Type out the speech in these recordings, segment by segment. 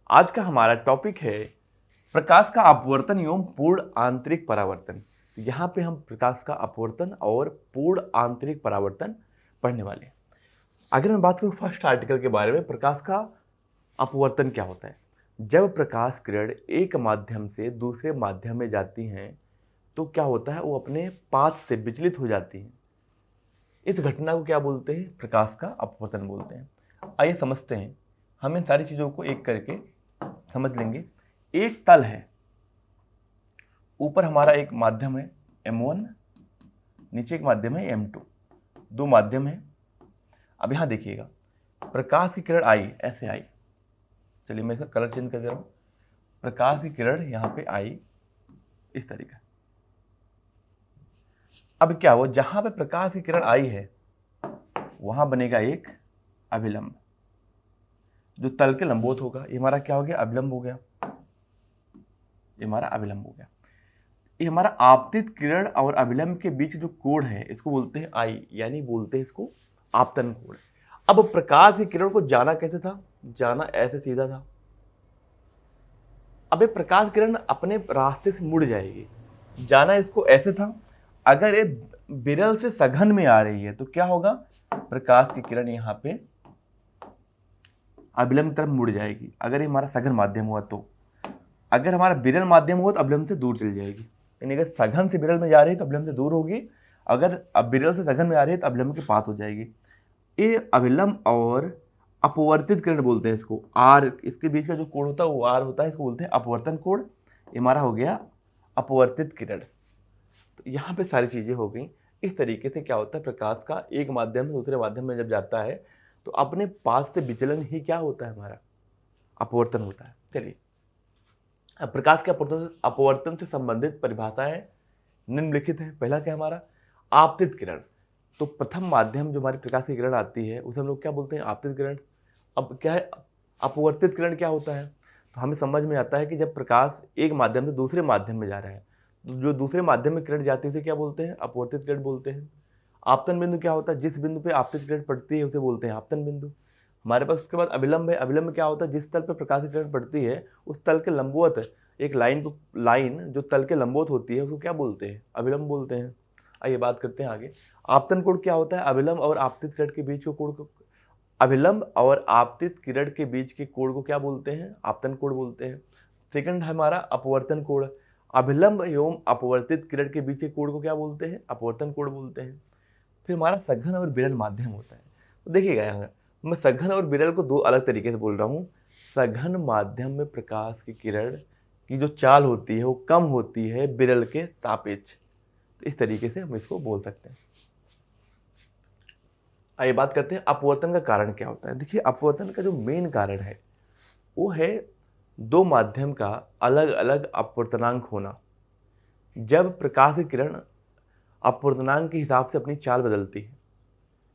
आज का हमारा टॉपिक है प्रकाश का अपवर्तन एवं पूर्ण आंतरिक परावर्तन। यहाँ पे हम प्रकाश का अपवर्तन और पूर्ण आंतरिक परावर्तन पढ़ने वाले हैं। अगर मैं बात करूँ फर्स्ट आर्टिकल के बारे में, प्रकाश का अपवर्तन क्या होता है। जब प्रकाश किरण एक माध्यम से दूसरे माध्यम में जाती हैं तो क्या होता है, वो अपने पाथ से विचलित हो जाती हैं। इस घटना को क्या बोलते हैं, प्रकाश का अपवर्तन बोलते हैं। आइए समझते हैं, हम इन सारी चीज़ों को एक करके समझ लेंगे। एक तल है, ऊपर हमारा एक माध्यम है M1, नीचे एक माध्यम है M2, दो माध्यम है। अब यहाँ देखिएगा, प्रकाश की किरण आई, ऐसे आई। चलिए मैं इसका कलर चेंज कर दे रहा हूँ। प्रकाश की किरण यहाँ पे आई इस तरीके। अब क्या हुआ, जहां पे प्रकाश की किरण आई है वहां बनेगा एक अभिलंब जो तल के लंबवत होगा। ये हमारा क्या हो गया, अभिलंब हो गया। ये हमारा अभिलंब हो गया। ये हमारा आपतित किरण और अभिलंब के बीच जो कोण है इसको बोलते हैं आई, यानी बोलते हैं इसको आपतन कोण। अब प्रकाश की किरण को जाना कैसे था, जाना ऐसे सीधा था। अब ये प्रकाश किरण अपने रास्ते से मुड़ जाएगी, जाना इसको ऐसे था। अगर ये विरल से सघन में आ रही है तो क्या होगा, प्रकाश की किरण यहाँ पे अभिलंब की तरफ मुड़ जाएगी। अगर ये हमारा सघन माध्यम हुआ तो, अगर हमारा विरल माध्यम हुआ तो अभिलंब से दूर चली जाएगी। यानी अगर सघन से विरल में जा रही है तो अभिलंब से दूर होगी, अगर अब विरल से सघन में आ रही है तो अभिलंब के पास हो जाएगी। ये अभिलंब और अपवर्तित किरण बोलते हैं इसको। आर, इसके बीच का जो कोण होता है वो आर होता है, इसको बोलते हैं अपवर्तन कोण। ये हमारा हो गया अपवर्तित किरण। तो यहाँ पे सारी चीज़ें हो गई। इस तरीके से क्या होता है, प्रकाश का एक माध्यम से दूसरे माध्यम में जब जाता है तो अपने पास से विचलन ही क्या होता है, हमारा अपवर्तन होता है। चलिए, अब प्रकाश के अपवर्तन से संबंधित परिभाषाएं निम्नलिखित है। पहला क्या हमारा, आपतित किरण। तो प्रथम माध्यम जो हमारी प्रकाश की किरण आती है उसे हम लोग क्या बोलते हैं, आपतित किरण। अब क्या है, अपवर्तित किरण क्या होता है, तो हमें समझ में आता है कि जब प्रकाश एक माध्यम से दूसरे माध्यम में जा रहा है तो जो दूसरे माध्यम में किरण जाती है उसे क्या बोलते हैं, अपवर्तित किरण बोलते हैं। आपतन बिंदु क्या होता है, जिस बिंदु पे आपतित किरण पड़ती है उसे बोलते हैं आपतन बिंदु। हमारे पास उसके बाद अभिलंब है। अभिलंब क्या होता है, जिस तल पर प्रकाश की किरण पड़ती है उस तल के लंबवत एक लाइन जो तल के लंबवत होती है उसको क्या बोलते हैं, अभिलंब बोलते हैं। आइए बात करते हैं आगे। आपतन कोण क्या होता है, अभिलंब और आपतित किरण के बीच के कोण को, अभिलंब और आपतित किरण के बीच के कोण को क्या बोलते हैं, आपतन कोण बोलते हैं। सेकंड है हमारा अपवर्तन कोण। अभिलंब एवं अपवर्तित किरण के बीच के कोण को क्या बोलते हैं, अपवर्तन कोण बोलते हैं। फिर हमारा सघन और विरल माध्यम होता है। तो देखिएगा यहाँ मैं सघन और विरल को दो अलग तरीके से बोल रहा हूँ। सघन माध्यम में प्रकाश की किरण की जो चाल होती है वो कम होती है विरल के सापेक्ष। तो इस तरीके से हम इसको बोल सकते हैं। आइए बात करते हैं अपवर्तन का कारण क्या होता है। देखिए, अपवर्तन का जो मेन कारण है वो है दो माध्यम का अलग अलग अपवर्तनांक होना। जब प्रकाश की किरण अपवर्तनांक के हिसाब से अपनी चाल बदलती है,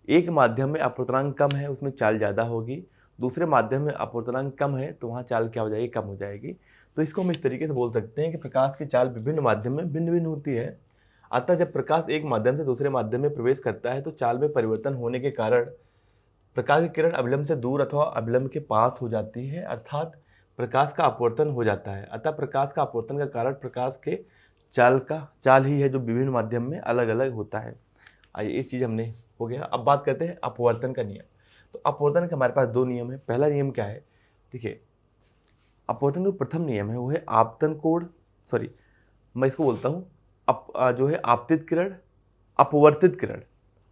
एक माध्यम में अपवर्तनांक कम है उसमें चाल ज़्यादा होगी, दूसरे माध्यम में अपवर्तनांक कम है तो वहाँ चाल क्या हो जाएगी, कम हो जाएगी। तो इसको हम इस तरीके से बोल सकते हैं कि प्रकाश की चाल विभिन्न माध्यम में भिन्न भिन्न होती है। अतः जब प्रकाश एक माध्यम से दूसरे माध्यम में प्रवेश करता है तो चाल में परिवर्तन होने के कारण प्रकाश की किरण अभिलंब से दूर अथवा अभिलंब के पास हो जाती है, अर्थात प्रकाश का अपवर्तन हो जाता है। अतः प्रकाश का अपवर्तन का कारण प्रकाश के चाल ही है जो विभिन्न माध्यम में अलग अलग होता है। आइए, ये चीज़ हमने हो गया। अब बात करते हैं अपवर्तन का नियम। तो अपवर्तन के हमारे पास दो नियम है। पहला नियम क्या है, देखिए, अपवर्तन जो प्रथम नियम है वो है आपतन कोण, सॉरी मैं इसको बोलता हूँ जो है आपतित किरण, अपवर्तित किरण,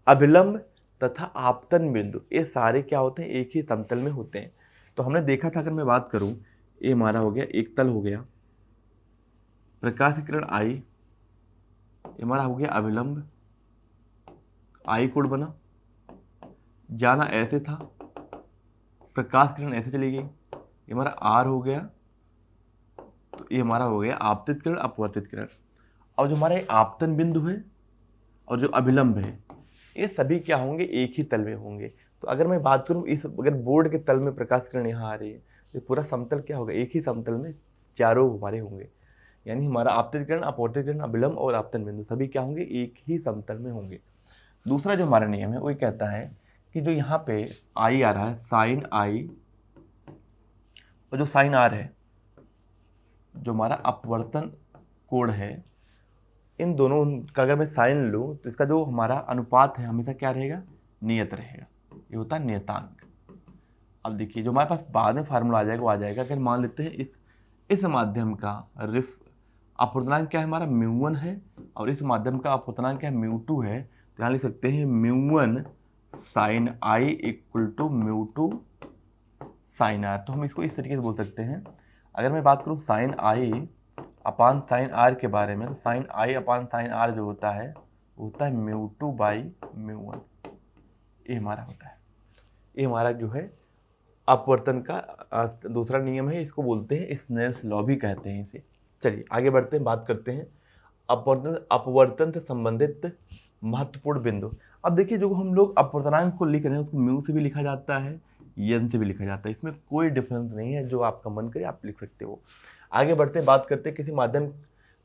अभिलंब तथा आपतन बिंदु, ये सारे क्या होते हैं, एक ही समतल में होते हैं। तो हमने देखा था, अगर मैं बात करूँ, ये हमारा हो गया एक तल हो गया, प्रकाश की किरण आई, ये हमारा हो गया अभिलंब, आई कोण बना, जाना ऐसे था, प्रकाश किरण ऐसे चली गई, ये हमारा आर हो गया। तो ये हमारा हो गया आपतित किरण, अपवर्तित किरण। और जो हमारा आपतन बिंदु है और जो अभिलंब है ये सभी क्या होंगे, एक ही तल में होंगे। तो अगर मैं बात करूँ इस, अगर बोर्ड के तल में प्रकाश किरण यहाँ आ रही है तो पूरा समतल क्या होगा, एक ही समतल में चारों हमारे होंगे। यानी हमारा आपतित किरण, अपवर्तित किरण, अभिलंब और आपतन बिंदु सभी क्या होंगे, एक ही समतल में होंगे। दूसरा जो हमारा नियम है वो कहता है कि जो यहाँ पे आई आ रहा है, साइन आई और जो साइन आर है, जो हमारा अपवर्तन कोण है, इन दोनों का अगर मैं साइन लूँ तो इसका जो हमारा अनुपात है हमेशा क्या रहेगा, नियत रहेगा। ये होता है नियतांक। अब देखिए जो हमारे पास बाद में फार्मूला आ जाएगा वो आ जाएगा। अगर मान लेते हैं इस माध्यम का अपवर्तनांक क्या है हमारा, μ1 है, और इस माध्यम का अपवर्तनांक क्या है, μ2 है। तो यहाँ लिख सकते हैं μ1 sine i equal to μ2 sine r. तो हम इसको इस तरीके से बोल सकते हैं। अगर मैं बात करूँ sine i upon sine r के बारे में, तो sine i upon sine r जो होता है वो होता है μ2 बाई μ1। ये हमारा होता है, ये हमारा जो है अपवर्तन का दूसरा नियम है। इसको बोलते हैं स्नेल्स लॉ भी कहते हैं इसे। चलिए आगे बढ़ते हैं, बात करते हैं अपवर्तन से संबंधित महत्वपूर्ण बिंदु। अब देखिए जो हम लोग अपवर्तनांक को लिख रहे हैं उसको म्यू से भी लिखा जाता है, एन से भी लिखा जाता है, इसमें कोई डिफरेंस नहीं है। जो आपका मन करे आप लिख सकते हो। आगे बढ़ते हैं, बात करते हैं किसी माध्यम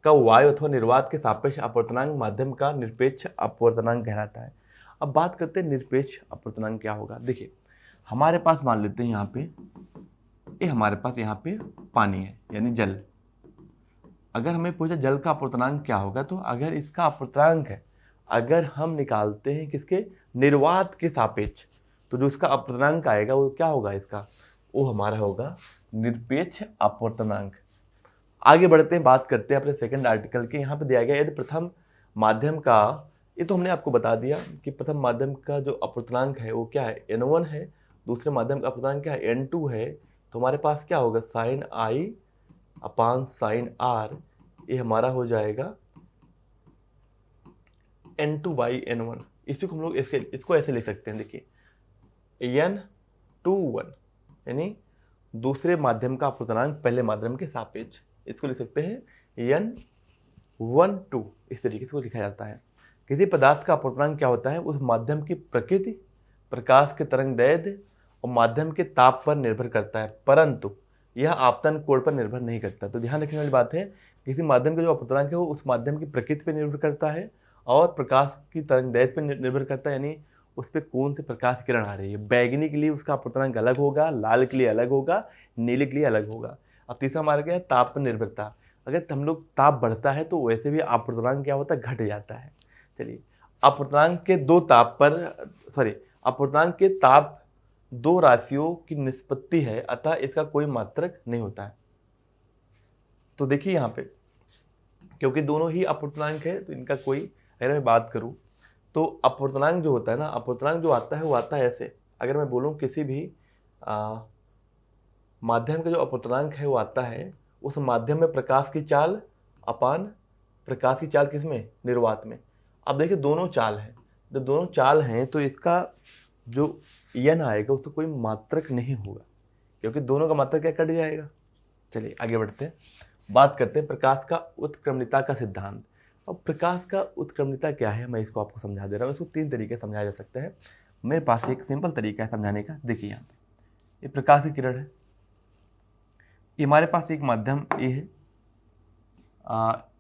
का वायु अथवा निर्वात के सापेक्ष अपवर्तनांक माध्यम का निरपेक्ष अपवर्तनांक कहलाता है। अब बात करते हैं निरपेक्ष अपवर्तनांक क्या होगा। देखिए हमारे पास मान लेते हैं यहाँ पे ये हमारे पास यहाँ पे पानी है यानी जल। अगर हमें पूछा जल का अपवर्तनांक क्या होगा, तो अगर इसका अपवर्तनांक है, अगर हम निकालते हैं किसके, निर्वात के सापेक्ष, तो जो इसका अपवर्तनांक आएगा वो क्या होगा, इसका वो हमारा होगा निरपेक्ष अपवर्तनांक। आगे बढ़ते हैं, बात करते हैं अपने सेकंड आर्टिकल के। यहाँ पे दिया गया यदि प्रथम माध्यम का, ये तो हमने आपको बता दिया कि प्रथम माध्यम का जो अपवर्तनांक है वो क्या है, n1 है। दूसरे माध्यम का अपवर्तनांक क्या है, n2 है। तो हमारे पास क्या होगा, sine i upon sine r, ये हमारा हो जाएगा n2 बाई n1। इसी को हम लोग इसको ऐसे लिख सकते हैं। देखिए n21 यानी दूसरे माध्यम का अपवर्तनांक पहले माध्यम के सापेक्ष, इसको लिख सकते हैं n12। इस तरीके से इसको लिखा जाता है। किसी पदार्थ का अपवर्तनांक क्या होता है, उस माध्यम की प्रकृति, प्रकाश के तरंगदैर्घ्य और माध्यम के ताप पर निर्भर करता है, परंतु यह आपतन कोण पर निर्भर नहीं करता। तो ध्यान रखने वाली बात है, किसी माध्यम का जो अपवर्तनांक है वो उस माध्यम की प्रकृति पर निर्भर करता है और प्रकाश की तरंगदैर्घ्य पर निर्भर करता है, यानी उस पर कौन से प्रकाश की किरण आ रही है। बैगनी के लिए उसका अपवर्तनांक अलग होगा, लाल के लिए अलग होगा, नीले के लिए अलग होगा। अब तीसरा हमारा क्या है, ताप पर निर्भरता। अगर हम लोग ताप बढ़ता है तो वैसे भी अपवर्तनांक क्या होता है, घट जाता है। चलिए अपवर्तनांक के अपवर्तनांक के ताप दो राशियों की निष्पत्ति है, अतः इसका कोई मात्रक नहीं होता है। तो देखिए यहाँ पे क्योंकि दोनों ही अपवर्तनांक है तो इनका कोई, अगर मैं बात करूँ तो अपवर्तनांक जो होता है ना, अपवर्तनांक जो आता है वो आता है ऐसे। अगर मैं बोलूँ किसी भी माध्यम का जो अपवर्तनांक है वो आता है उस माध्यम में प्रकाश की चाल अपान प्रकाश की चाल किसमें, निर्वात में। अब देखिए दोनों चाल हैं, जब दोनों चाल हैं तो इसका जो n आएगा उसको कोई मात्रक नहीं होगा, क्योंकि दोनों का मात्रक क्या, कट जाएगा। चलिए आगे बढ़ते हैं, बात करते हैं प्रकाश का उत्क्रमणिता का सिद्धांत। अब प्रकाश का उत्क्रमणिता क्या है, मैं इसको आपको समझा दे रहा हूँ। इसको तीन तरीके से समझाया जा सकता है। मेरे पास एक सिंपल तरीका है समझाने का। देखिए यहाँ पे ये प्रकाश की किरण है, ये हमारे पास एक माध्यम ए है,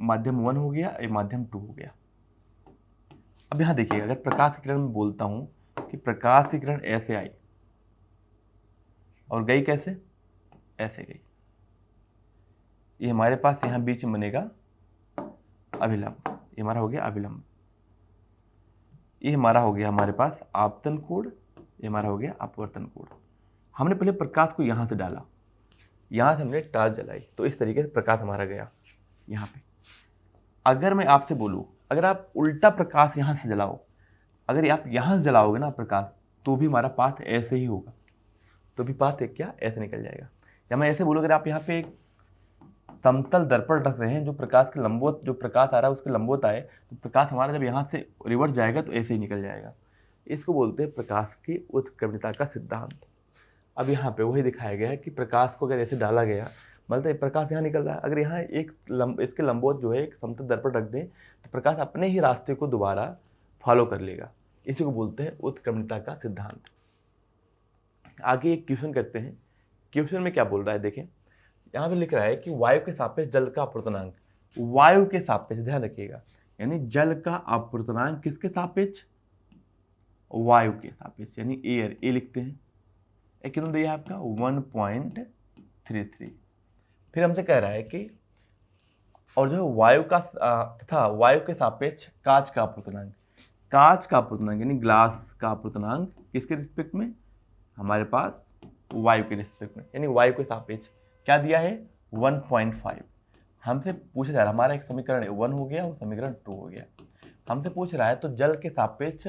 माध्यम 1 हो गया, ये माध्यम 2 हो गया। अब यहाँ देखिए अगर प्रकाश की किरण में बोलता हूँ कि प्रकाश की किरण ऐसे आई और गई कैसे, ऐसे गई, ये हमारे पास यहाँ बीच में बनेगा अभिलंब, ये हमारा हो गया अभिलंब। ये हमारा हो गया हमारे पास आपतन कोण, ये हमारा हो गया अपवर्तन कोण। हमने पहले प्रकाश को यहाँ से डाला, यहाँ से हमने टार्च जलाई, तो इस तरीके से प्रकाश हमारा गया यहाँ पे। अगर मैं आपसे बोलूँ अगर आप उल्टा प्रकाश यहाँ से जलाओ, अगर आप यहाँ से जलाओगे ना प्रकाश, तो भी हमारा पाथ ऐसे ही होगा, तो भी पाथ एक क्या ऐसे निकल जाएगा। या मैं ऐसे बोलूँ अगर आप यहाँ पे एक समतल दर्पण रख रहे हैं जो प्रकाश के लंबवत, जो प्रकाश आ रहा है उसके लंबवत आए, तो प्रकाश हमारा जब यहाँ से रिवर्स जाएगा तो ऐसे ही निकल जाएगा। इसको बोलते हैं प्रकाश की उत्क्रमणिता का सिद्धांत। अब यहाँ पे वही दिखाया गया है कि प्रकाश को अगर ऐसे डाला गया, मतलब प्रकाश यहाँ निकल रहा है, अगर यहाँ इसके लंबवत जो है एक समतल दर्पण रख दें तो प्रकाश अपने ही रास्ते को दोबारा फॉलो कर लेगा। इसी को बोलते हैं उत्क्रमणिता का सिद्धांत। आगे एक क्वेश्चन करते हैं। क्वेश्चन में क्या बोल रहा है, देखें यहाँ पे लिख रहा है कि वायु के सापेक्ष जल का अपवर्तनांक, वायु के सापेक्ष, ध्यान रखिएगा, यानी जल का अपवर्तनांक किसके सापेक्ष, वायु के सापेक्ष, यानी एयर, ए लिखते हैं। एक कितना दिया है आपका 1.3 33। फिर हमसे कह रहा है कि और जो है वायु का तथा वायु के सापेक्ष कांच का अपवर्तनांक, कांच का अपवर्तनांक यानी ग्लास का अपवर्तनांक किसके रिस्पेक्ट में, हमारे पास वायु के रिस्पेक्ट में, यानी वायु के सापेक्ष क्या दिया है 1.5। हमसे पूछा जा रहा है, हमारा एक समीकरण 1 हो गया और समीकरण 2 हो गया, हमसे पूछ रहा है तो जल के सापेक्ष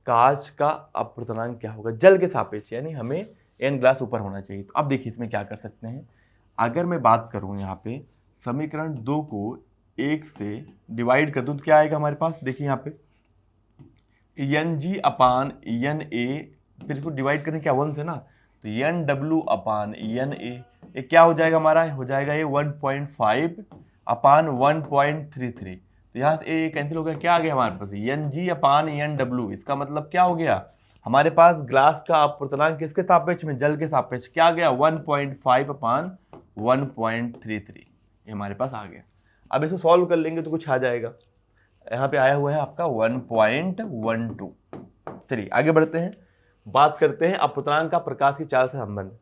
कांच का अपवर्तनांक क्या होगा, जल के सापेक्ष, यानी हमें n ग्लास ऊपर होना चाहिए। तो अब देखिए इसमें क्या कर सकते हैं, अगर मैं बात करूं यहाँ पे समीकरण 2 को 1 से डिवाइड कर दूं तो क्या आएगा हमारे पास, देखिए यहाँ पे Ng अपान एन ए, फिर इसको डिवाइड करें क्या 1 से ना, तो एन डब्ल्यू अपान एन ए, ये क्या हो जाएगा हमारा, हो जाएगा ये 1.5 अपान 1.33। तो यहाँ से ए कैंसिल हो गया, क्या आ गया हमारे पास एन जी अपान एन डब्ल्यू। इसका मतलब क्या हो गया, हमारे पास ग्लास का अपवर्तनांक किसके सापेक्ष में, जल के सापेक्ष, क्या आ गया 1.5 अपान 1.33, ये हमारे पास आ गया। अब इसको सॉल्व कर लेंगे तो कुछ आ जाएगा, यहाँ पे आया हुआ है आपका 1.12। चलिए आगे बढ़ते हैं, बात करते हैं अपवर्तनांक का प्रकाश की चाल से संबंध।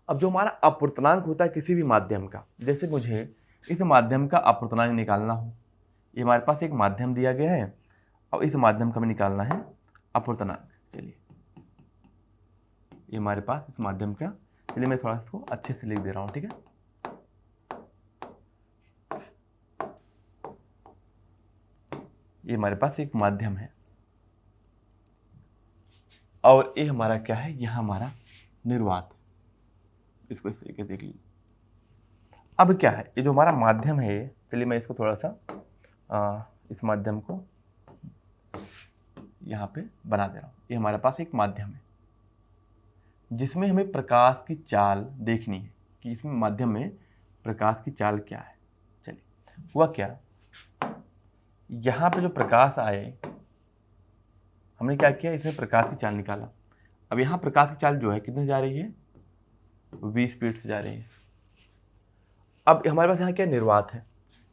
अब जो हमारा अपवर्तनांक होता है किसी भी माध्यम का, जैसे मुझे इस माध्यम का अपवर्तनांक निकालना हो, ये हमारे पास एक माध्यम दिया गया है और इस माध्यम का हमें निकालना है अपवर्तनांक। चलिए ये हमारे पास इस माध्यम का, चलिए मैं थोड़ा इसको अच्छे से लिख दे रहा हूँ, ठीक है। ये हमारे पास एक माध्यम है और ये हमारा क्या है, यह हमारा निर्वात, इसको इस तरीके देख लीजिए। अब क्या है, ये जो हमारा माध्यम है, चलिए मैं इसको थोड़ा सा इस माध्यम को यहाँ पे बना दे रहा हूँ। ये हमारे पास एक माध्यम है जिसमें हमें प्रकाश की चाल देखनी है कि इसमें माध्यम में प्रकाश की चाल क्या है। चलिए हुआ क्या, यहाँ पे जो प्रकाश आए, हमने क्या किया, इसमें प्रकाश की चाल निकाला। अब यहाँ प्रकाश की चाल जो है कितने जा रही है, 20 स्पीड से जा रही है। अब हमारे पास यहाँ क्या निर्वात है,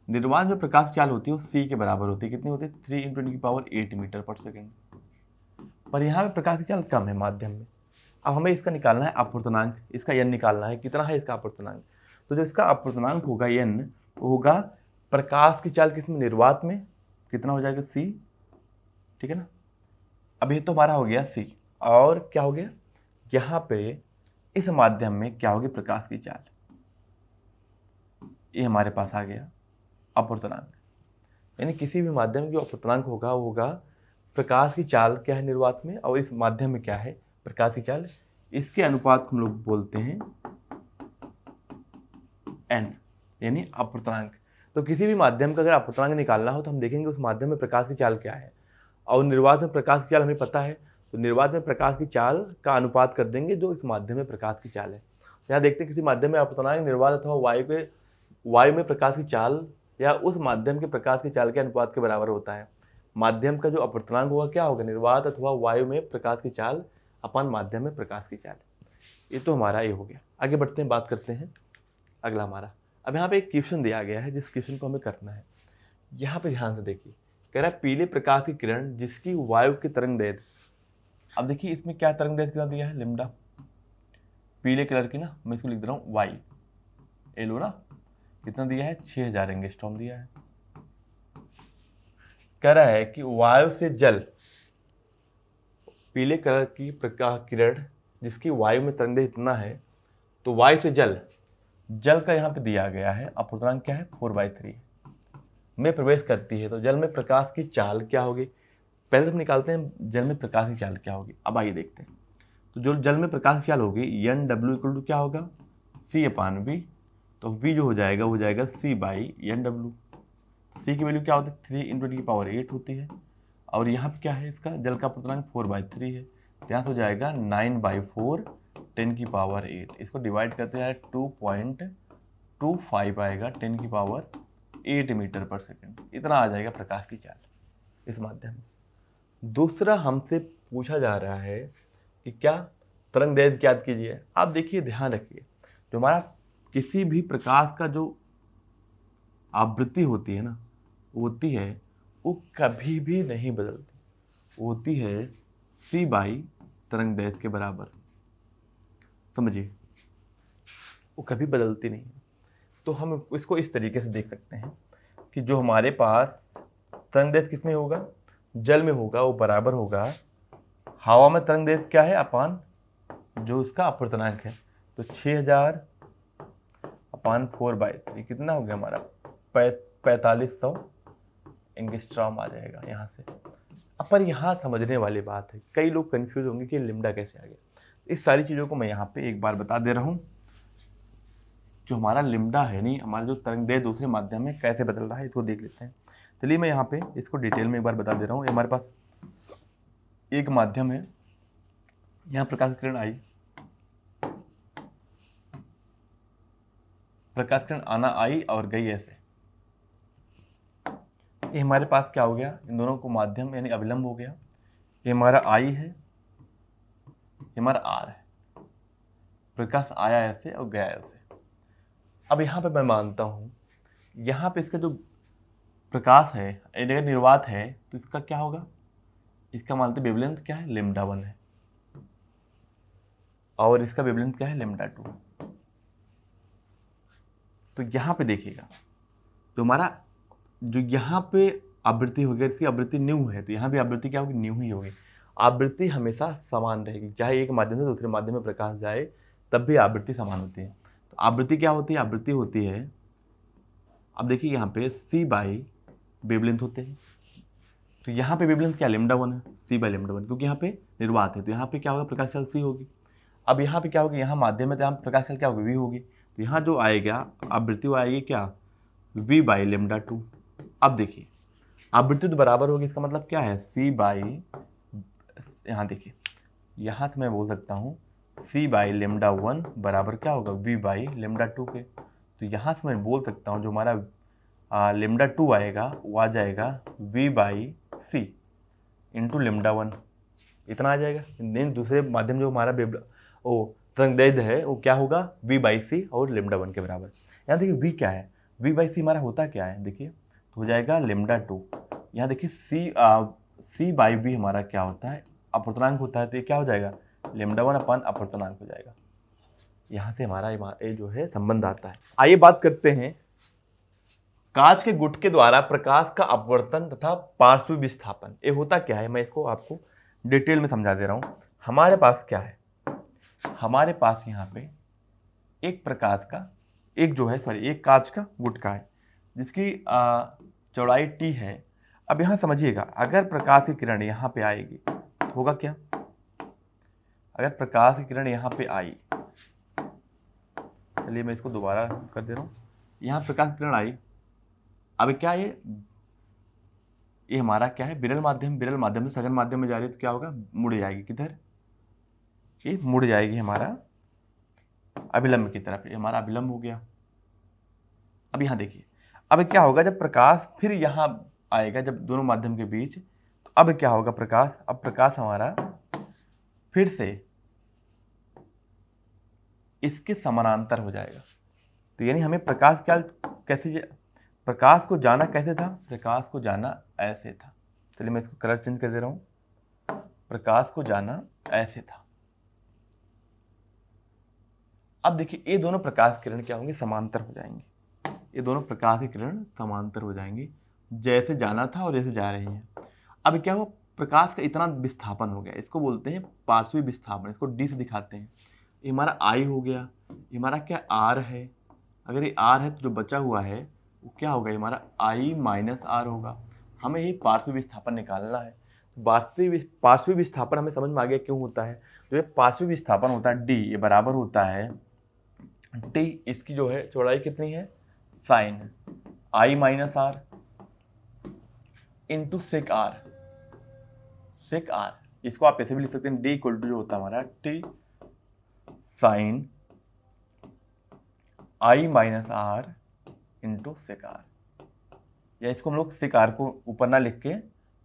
निर्वात में प्रकाश की चाल होती है वो c के बराबर होती है, कितनी होती है 3 × 10⁸ मीटर पर सेकेंड। पर यहाँ पे प्रकाश की चाल कम है माध्यम में। अब हमें इसका निकालना है अपवर्तनांक, इसका n निकालना है, कितना है इसका अपवर्तनांक। तो जो इसका अपवर्तनांक होगा n, वो होगा प्रकाश की चाल किसमें, निर्वात में, कितना हो जाएगा c, ठीक है ना। अब ये तो हमारा हो गया c, और क्या हो गया, यहाँ पे इस माध्यम में क्या होगी प्रकाश की चाल, ये हमारे पास आ गया अपवर्तनांक। यानी किसी भी माध्यम में जो अपवर्तनांक होगा वो होगा प्रकाश की चाल क्या है निर्वात में, और इस माध्यम में क्या है प्रकाश की चाल, इसके अनुपात को हम लोग बोलते हैं n, यानी अपवर्तनांक। तो किसी भी माध्यम का अगर अपवर्तनांक निकालना हो तो हम देखेंगे उस माध्यम में प्रकाश की चाल क्या है, और निर्वात में प्रकाश की चाल हमें पता है, तो निर्वात में प्रकाश की चाल का अनुपात कर देंगे जो इस माध्यम में प्रकाश की चाल है। यहाँ देखते हैं किसी माध्यम में अपवर्तनांक निर्वात अथवा वायु में प्रकाश की चाल या उस माध्यम के प्रकाश की चाल के अनुपात के बराबर होता है। माध्यम का जो अपवर्तनांक होगा क्या होगा, निर्वात अथवा वायु में प्रकाश की चाल अपन माध्यम में प्रकाश की चाल। ये तो हमारा ये हो गया। आगे बढ़ते हैं, बात करते हैं अगला हमारा। अब यहाँ पे एक क्वेश्चन दिया गया है जिस क्वेश्चन को हमें करना है, यहाँ पे ध्यान से देखिए, कह रहा है पीले प्रकाश की किरण जिसकी वायु की तरंग दैर्घ्य। अब देखिए इसमें क्या तरंग दैर्घ्य कितना दिया है, लैम्डा, पीले कलर की ना, मैं इसको लिख दे रहा हूँ वाई एलो ना, कितना दिया है 6000 एंगस्ट्रॉम दिया है। कह रहा है कि वायु से जल, पीले कलर की प्रकाश किरण जिसकी वायु में तरंग दैर्घ्य इतना है, तो वायु से जल, जल का यहाँ पे दिया गया है अपवर्तनांक क्या है 4/3 में प्रवेश करती है, तो जल में प्रकाश की चाल क्या होगी, पहले तो हम निकालते हैं जल में प्रकाश की चाल क्या होगी। अब आइए देखते हैं, तो जो जल में प्रकाश की चाल होगी एन डब्ल्यू इक्वल टू क्या होगा C/V, तो V जो हो जाएगा वो जाएगा C/N/W। C की वैल्यू क्या होती है 3 × 10⁸ होती है, और यहाँ पे क्या है इसका जल का अपवर्तनांक 4/3 है, तो यहाँ से हो जाएगा 9/4 10⁸। इसको डिवाइड करते हैं 2.25 आएगा 10⁸ मीटर पर सेकेंड, इतना आ जाएगा प्रकाश की चाल इस माध्यम में। दूसरा हमसे पूछा जा रहा है कि क्या तरंग दैर्घ्य ज्ञात कीजिए। आप देखिए ध्यान रखिए, जो हमारा किसी भी प्रकाश का जो आवृत्ति होती है ना, होती है वो कभी भी नहीं बदलती, होती है C/तरंग दैर्घ्य के बराबर। समझिए वो कभी बदलती नहीं है। तो हम इसको इस तरीके से देख सकते हैं कि जो हमारे पास तरंगदैर्घ्य किस में होगा, जल में होगा, वो बराबर होगा हवा में तरंगदैर्घ्य क्या है अपान जो उसका अपवर्तनांक है। तो 6000 अपान 4/3 कितना हो गया हमारा 4500 एंगस्ट्रॉम आ जाएगा यहाँ से। अब पर यहाँ समझने वाली बात है, कई लोग कंफ्यूज होंगे कि लिम्डा कैसे आ गया। इस सारी चीज़ों को मैं यहाँ पे एक बार बता दे रहा हूँ। जो हमारा लिम्डा है नहीं, हमारा जो तरंगदैर्घ्य दूसरे माध्यम में कैसे बदल रहा है इसको देख लेते हैं। चलिए मैं यहाँ पे इसको डिटेल में एक बार बता दे रहा हूँ। हमारे पास एक माध्यम है, यहाँ प्रकाश किरण आई, प्रकाश किरण आना आई और गई ऐसे। ये हमारे पास क्या हो गया, इन दोनों को माध्यम यानी अविलंब हो गया। ये हमारा आई है, ये हमारा आर है। प्रकाश आया ऐसे और गया ऐसे। अब यहाँ पे मैं मानता हूँ यहाँ पे इसका जो प्रकाश है अगर निर्वात है तो इसका क्या होगा, इसका मानते वेवलेंथ क्या है λ1 है और इसका वेवलेंथ क्या है λ2। तो यहाँ पे देखिएगा तो हमारा जो यहाँ पे आवृत्ति होगी, इसकी आवृत्ति न्यू है तो यहाँ भी आवृत्ति क्या होगी, न्यू ही होगी। आवृत्ति हमेशा समान रहेगी, चाहे एक माध्यम से दूसरे माध्यम में प्रकाश जाए तब भी आवृत्ति समान होती है। तो आवृत्ति क्या होती है, आवृत्ति होती है, अब देखिए यहाँ पे c/, वेवलेंथ होते हैं। तो यहाँ पे वेवलेंथ क्या λ1 है, c/λ1, क्योंकि यहाँ पे निर्वात है तो यहाँ पे क्या होगा, प्रकाश काल c होगी। अब यहाँ पे क्या होगी, यहाँ माध्यम में तो यहाँ प्रकाश काल क्या होगी, v होगी। तो यहाँ जो आएगा आवृत्ति वो आएगी क्या, v/λ2। अब देखिए आवृत्ति तो बराबर होगी, इसका मतलब क्या है c/, यहाँ देखिए यहाँ से मैं बोल सकता हूँ c/λ1 बराबर क्या होगा v/λ2 के। तो यहाँ से मैं बोल सकता हूँ जो हमारा λ2 आएगा वो आ जाएगा v/c इंटू λ1, इतना आ जाएगा। देन दूसरे माध्यम जो हमारा तरंगदैर्घ्य है वो क्या होगा v/c और λ1 के बराबर। यहाँ देखिए v क्या है, v/c हमारा होता क्या है, देखिए तो हो जाएगा λ2। यहाँ देखिए c/v हमारा क्या होता है, अपवर्तनांक होता है, तो ये क्या हो जाएगा λ1 अपान अपवर्तनांक हो जाएगा। यहाँ से हमारा ये जो है संबंध आता है। आइए बात करते हैं कांच के गुट के द्वारा प्रकाश का अपवर्तन तथा पार्श्व विस्थापन। ये होता क्या है, मैं इसको आपको डिटेल में समझा दे रहा हूँ। हमारे पास क्या है, हमारे पास यहाँ पे एक प्रकाश का एक कांच का गुटका है जिसकी चौड़ाई t है। अब यहाँ समझिएगा अगर प्रकाश की किरण यहाँ पे आएगी तो होगा क्या, अगर प्रकाश की किरण यहाँ पे आई, चलिए मैं इसको दोबारा कर दे रहा हूँ। यहाँ प्रकाश की किरण आई, अब क्या ये हमारा क्या है विरल माध्यम से सघन माध्यम में जा रही है तो क्या होगा, मुड़ जाएगी किधर, ये मुड़ जाएगी हमारा अभिलंब की तरफ, ये हमारा अभिलंब हो गया। अब यहाँ देखिए अब क्या होगा जब प्रकाश फिर यहाँ आएगा, जब दोनों माध्यम के बीच, तो अब क्या होगा प्रकाश, अब प्रकाश हमारा फिर से इसके समानांतर हो जाएगा। तो यानी हमें प्रकाश को जाना कैसे था, प्रकाश को जाना ऐसे था। चलिए मैं इसको कलर चेंज कर दे रहा हूँ, प्रकाश को जाना ऐसे था। अब देखिए ये दोनों प्रकाश किरण क्या होंगे, समांतर हो जाएंगे। ये दोनों प्रकाश की किरण समांतर हो जाएंगी, जैसे जाना था और जैसे जा रही हैं। अब क्या हुआ, प्रकाश का इतना विस्थापन हो गया, इसको बोलते हैं पार्श्वी विस्थापन, इसको डी से दिखाते हैं। ये हमारा आई हो गया, ये हमारा क्या आर है, अगर ये आर है तो जो बचा हुआ है वो क्या होगा, हमारा आई माइनस आर होगा। हमें ये पार्श्वी विस्थापन निकालना है। पार्श्वी विस्थापन हमें समझ में आ गया क्यों होता है। जो ये पार्श्वी विस्थापन होता है डी, ये बराबर होता है टी, इसकी जो है चौड़ाई कितनी है, sine i minus r into sec r. इसको आप ऐसे भी लिख सकते हैं, डी इक्वल टू जो होता है हमारा t sine i minus r into sec r, या इसको हम लोग सेक आर को ऊपर ना लिख के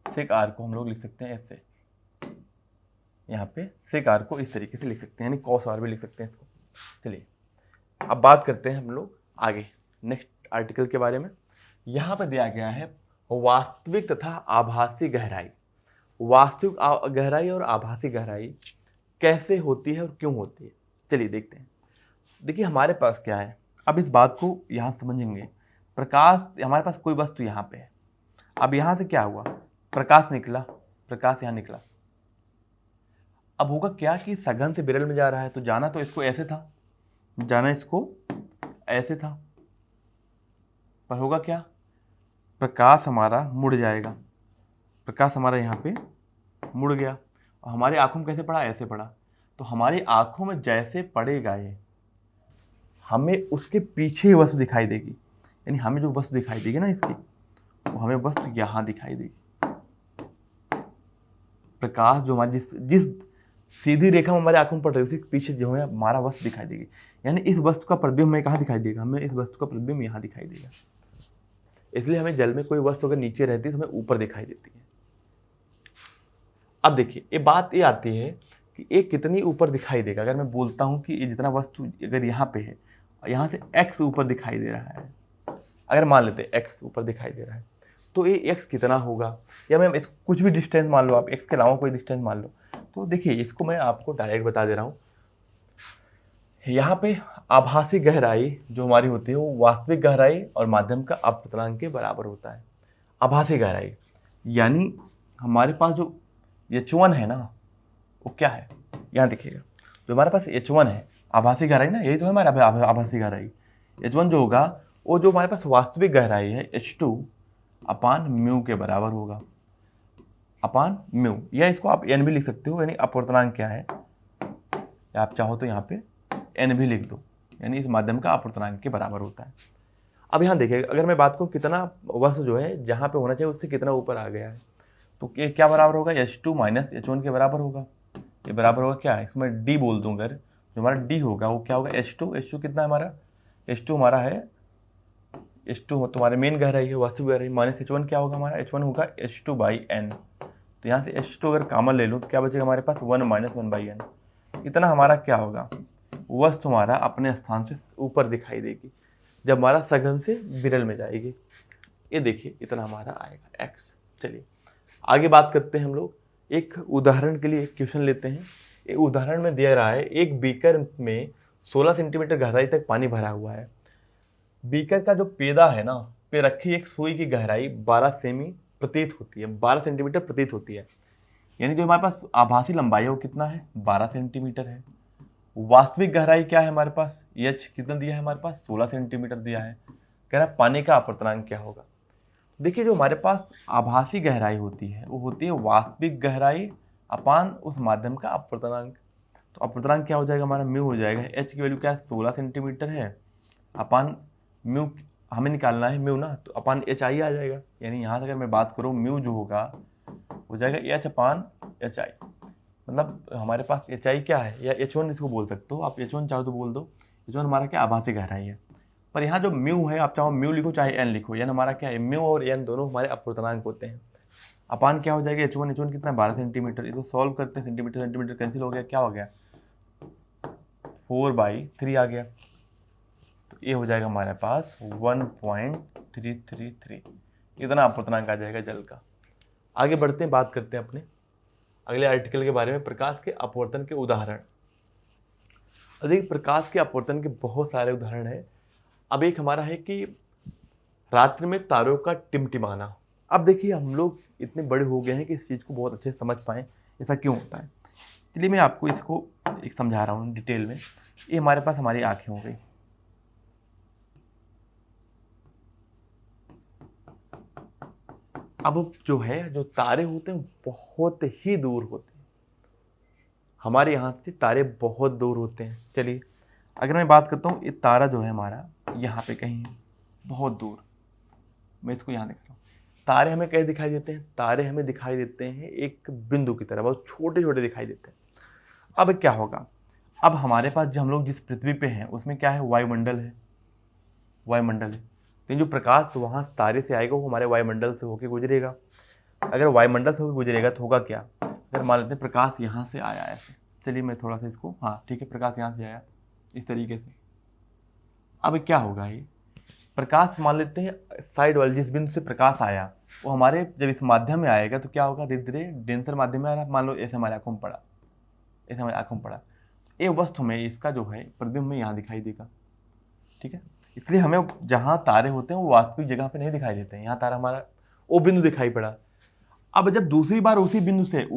सेक आर को हम लोग लिख सकते हैं ऐसे, यहाँ पे सेक आर को इस तरीके से लिख सकते हैं, यानी कॉस आर भी लिख सकते हैं इसको। चलिए अब बात करते हैं हम लोग आगे नेक्स्ट आर्टिकल के बारे में। यहाँ पे दिया गया है वास्तविक तथा आभासी गहराई। वास्तविक गहराई और आभासी गहराई कैसे होती है और क्यों होती है, चलिए देखते हैं। देखिए हमारे पास क्या है, अब इस बात को यहाँ समझेंगे। प्रकाश, हमारे पास कोई वस्तु यहाँ पे है, अब यहाँ से क्या हुआ, प्रकाश निकला, प्रकाश यहाँ निकला। अब होगा क्या कि सघन से विरल में जा रहा है, तो जाना तो इसको ऐसे था, जाना इसको ऐसे था, पर होगा क्या, प्रकाश हमारा मुड़ जाएगा, प्रकाश हमारा यहाँ पे मुड़ गया और हमारी आंखों में कैसे पड़ा, ऐसे पड़ा। तो हमारी आंखों में जैसे पड़ेगा ये, हमें उसके पीछे वस्तु दिखाई देगी, यानी हमें जो वस्तु दिखाई देगी ना इसकी, वो हमें वस्तु यहाँ दिखाई देगी। प्रकाश जो हमारी जिस सीधी रेखा में हमारे आंखों में पड़ रही है, उसी के पीछे जो है हमारा वस्तु दिखाई देगी, यानी इस वस्तु का प्रतिबिंब हमें कहाँ दिखाई देगा, हमें इस वस्तु का प्रतिबिंब यहाँ दिखाई देगा। इसलिए हमें जल में कोई वस्तु अगर नीचे रहती है तो हमें ऊपर दिखाई देती है। अब देखिए ये बात ये आती है कि ये कितनी ऊपर दिखाई देगा। अगर मैं बोलता हूँ कि ये जितना वस्तु अगर यहाँ पे है, यहाँ से x ऊपर दिखाई दे रहा है, अगर मान लेते हैं x ऊपर दिखाई दे रहा है, तो ये x कितना होगा, या मैं इसको कुछ भी डिस्टेंस मान लो, आप x के अलावा कोई डिस्टेंस मान लो। तो देखिए इसको मैं आपको डायरेक्ट बता दे रहा हूँ, यहाँ पे आभासी गहराई जो हमारी होती है वो वास्तविक गहराई और माध्यम का अपवर्तनांक के बराबर होता है। आभासी गहराई यानी हमारे पास जो H1 है ना, वो क्या है, यहाँ देखिएगा, जो हमारे पास H1 है आभासी गहराई ना, यही तो है हमारा आभासी गहराई। H1 जो होगा वो जो हमारे पास वास्तविक गहराई है H2 अपान म्यू के बराबर होगा, अपान म्यू, या इसको आप n भी लिख सकते हो, यानी अपवर्तनांक क्या है, या आप चाहो तो यहाँ पे n भी लिख दो, यानी इस माध्यम का अपवर्तनांक के बराबर होता है। अब यहाँ देखिए, अगर मैं बात करूँ कितना वस्तु जो है जहाँ पे होना चाहिए उससे कितना ऊपर आ गया है, तो ये क्या बराबर होगा, H2 माइनस H1 के बराबर होगा। ये बराबर होगा क्या है, इसको मैं D बोल दूँ, अगर जो हमारा D होगा वो क्या होगा, H2 कितना है हमारा, H2 हमारा है, H2 तुम्हारे मेन गहराई है, वास्तविक गहराई, माइनस H1 क्या होगा हमारा, H1 होगा H2/n। तो यहाँ से H2 अगर कॉमन ले लूँ तो क्या बचेगा हमारे पास, 1 माइनस 1/n। इतना हमारा क्या होगा, वस्तु हमारा अपने स्थान से ऊपर दिखाई देगी जब हमारा सघन से विरल में जाएगी। ये देखिए इतना हमारा आएगा x। चलिए आगे बात करते हैं हम लोग, एक उदाहरण के लिए एक क्वेश्चन लेते हैं। एक उदाहरण में दिया रहा है, एक बीकर में 16 सेंटीमीटर गहराई तक पानी भरा हुआ है। बीकर का जो पेदा है ना, पे रखी एक सुई की गहराई 12 सेमी प्रतीत होती है, 12 सेंटीमीटर प्रतीत होती है, यानी जो हमारे पास आभासी लंबाई है वो कितना है, 12 सेंटीमीटर है। वास्तविक गहराई क्या है हमारे पास, H कितना दिया है हमारे पास, 16 सेंटीमीटर दिया है। कह रहा है पानी का अपवर्तनांक क्या होगा। देखिए जो हमारे पास आभासी गहराई होती है वो होती है वास्तविक गहराई अपान उस माध्यम का अपवर्तनांक। तो अपवर्तनांक क्या हो जाएगा हमारा, म्यू हो जाएगा। H की वैल्यू क्या है, 16 सेंटीमीटर है, अपान म्यू हमें निकालना है म्यू ना, तो अपान HI आ जाएगा। यानी यहाँ से अगर मैं बात करूँ म्यू जो होगा हो जाएगा H अपान HI, मतलब हमारे पास HI क्या है, या H1 इसको बोल सकते हो आप, H1 चाहो तो बोल दो। H1 हमारा क्या आभासी गहराई है, पर यहाँ जो म्यू है आप चाहो म्यू लिखो चाहे n लिखो, यानी हमारा क्या है, म्यू और n दोनों हमारे अपवर्तनांक होते हैं। अपान क्या हो जाएगा, H1 कितना 12 सेंटीमीटर, इसको सॉल्व करते हैं, सेंटीमीटर सेंटीमीटर कैंसिल हो गया, क्या हो गया 4/3 आ गया। तो ये हो जाएगा हमारे पास 1.333, इतना अपवर्तनांक आ जाएगा जल का। आगे बढ़ते हैं, बात करते हैं अपने अगले आर्टिकल के बारे में, प्रकाश के अपवर्तन के उदाहरण। अधिक प्रकाश के अपवर्तन के बहुत सारे उदाहरण हैं। अब एक हमारा है कि रात्रि में तारों का टिमटिमाना। अब देखिए हम लोग इतने बड़े हो गए हैं कि इस चीज़ को बहुत अच्छे से समझ पाएँ ऐसा क्यों होता है। चलिए मैं आपको इसको एक समझा रहा हूँ डिटेल में। ये हमारे पास हमारी आँखें हो गई, अब जो है जो तारे होते हैं बहुत ही दूर होते हैं, हमारे यहाँ से तारे बहुत दूर होते हैं। चलिए अगर मैं बात करता हूँ, ये तारा जो है हमारा यहाँ पे कहीं है बहुत दूर, मैं इसको यहाँ देख रहा हूँ। तारे हमें कैसे दिखाई देते हैं, तारे हमें दिखाई देते हैं एक बिंदु की तरह, बहुत छोटे छोटे दिखाई देते हैं। अब क्या होगा, अब हमारे पास जो हम लोग जिस पृथ्वी पे हैं उसमें क्या है, वायुमंडल है, वायुमंडल है। तो जो प्रकाश वहाँ तारे से आएगा वो हमारे वायुमंडल से होकर गुजरेगा। अगर वायुमंडल से होकर गुजरेगा तो होगा क्या, अगर मान लेते हैं प्रकाश यहाँ से आया ऐसे, चलिए मैं थोड़ा सा इसको, हाँ ठीक है, प्रकाश यहाँ से आया इस तरीके से। अब क्या होगा, ये प्रकाश मान लेते हैं साइड वाले जिस बिंदु से प्रकाश आया वो हमारे जब इस माध्यम में आएगा तो क्या होगा, धीरे धीरे डेंसर माध्यम में आ रहा, मान लो ऐसे हमारे आँखों में पड़ा, ऐसे हमारे आँखों में पड़ा, ये वस्तु में इसका जो है प्रतिबिंब में यहाँ दिखाई देगा, ठीक है। इसलिए हमें जहाँ तारे होते हैं वो वास्तविक जगह पे नहीं दिखाई देते हैं। यहाँ तारा हमारा वो बिंदु दिखाई पड़ा। अब जब दूसरी बार उसी बिंदु से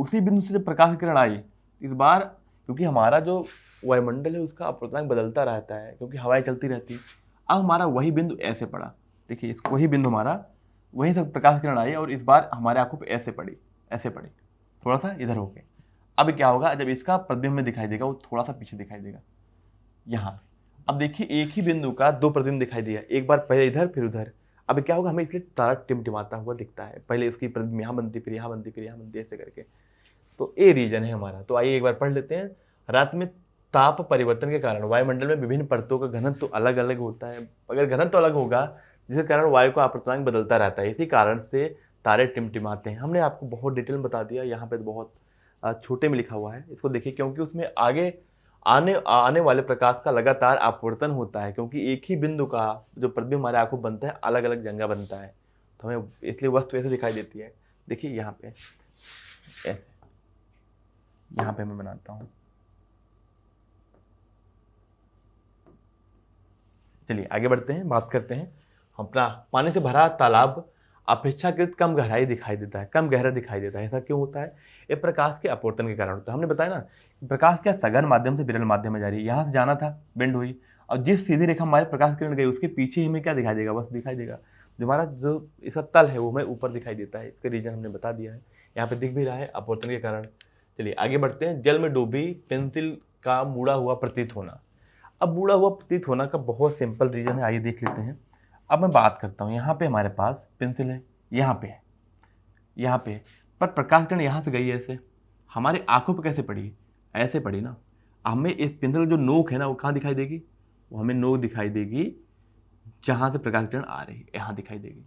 जब प्रकाश की किरण आई, इस बार क्योंकि हमारा जो वायुमंडल है उसका अपवर्तनांक बदलता रहता है क्योंकि हवाएं चलती रहती है। अब हमारा वही बिंदु ऐसे पड़ा, देखिए इस वही बिंदु हमारा वहीं से प्रकाश किरण आई और इस बार हमारे आंखों पे ऐसे पड़ी थोड़ा सा इधर होके। अब क्या होगा, जब इसका प्रतिबिंब में दिखाई देगा वो थोड़ा सा पीछे दिखाई देगा यहाँ पे। अब देखिए एक ही बिंदु का दो प्रतिबिंब दिखाई दिया, एक बार पहले इधर फिर उधर। अब क्या होगा, हमें इसलिए तारा टिमटिमाता हुआ दिखता है, पहले उसकी प्रतिबिंब यहाँ बनती फिर यहाँ बनती फिर यहाँ बनती ऐसे करके। तो ये रीजन है हमारा। तो आइए एक बार पढ़ लेते हैं। रात में ताप परिवर्तन के कारण वायुमंडल में विभिन्न परतों का घनत्व तो अलग अलग होता है। अगर घनत्व तो अलग होगा जिसके कारण वायु का अपवर्तनांक बदलता रहता है, इसी कारण से तारे टिमटिमाते हैं। हमने आपको बहुत डिटेल में बता दिया, यहाँ पे तो बहुत छोटे में लिखा हुआ है, इसको देखिए क्योंकि उसमें आगे आने वाले प्रकाश का लगातार अपवर्तन होता है, क्योंकि एक ही बिंदु का जो प्रतिबिंब हमारे आंखों बनता है अलग अलग जगह बनता है, तो हमें इसलिए वस्तु ऐसे दिखाई देती है। देखिए यहाँ पे ऐसे, यहाँ पे मैं बनाता हूँ। चलिए आगे बढ़ते हैं, बात करते हैं। अपना पानी से भरा तालाब अपेक्षाकृत कम गहराई दिखाई देता है, कम गहरा दिखाई देता है। ऐसा क्यों होता है? ये प्रकाश के अपवर्तन के कारण होता है। हमने बताया ना, प्रकाश क्या सघन माध्यम से विरल माध्यम में जा रही है। यहाँ से जाना था, बेंड हुई, और जिस सीधी रेखा हमारे प्रकाश किरण गई उसके पीछे ही हमें क्या दिखाई देगा, बस दिखाई देगा। जो हमारा जो इसका तल है वो हमें ऊपर दिखाई देता है। इसका रीजन हमने बता दिया है, यहाँ पे दिख भी रहा है अपवर्तन के कारण। चलिए आगे बढ़ते हैं। जल में डूबी पेंसिल का मुड़ा हुआ प्रतीत होना। अब मुड़ा हुआ प्रतीत होना का बहुत सिंपल रीजन है, आइए देख लेते हैं। अब मैं बात करता हूँ, यहाँ पे हमारे पास पेंसिल है, यहाँ पे है, यहाँ पे, पर प्रकाश किरण यहाँ से गई है, ऐसे हमारी आंखों पे कैसे पड़ी, ऐसे पड़ी ना। हमें इस पेंसिल जो नोक है ना वो कहाँ दिखाई देगी, वो हमें नोक दिखाई देगी जहाँ से प्रकाश किरण आ रही है, यहाँ दिखाई देगी।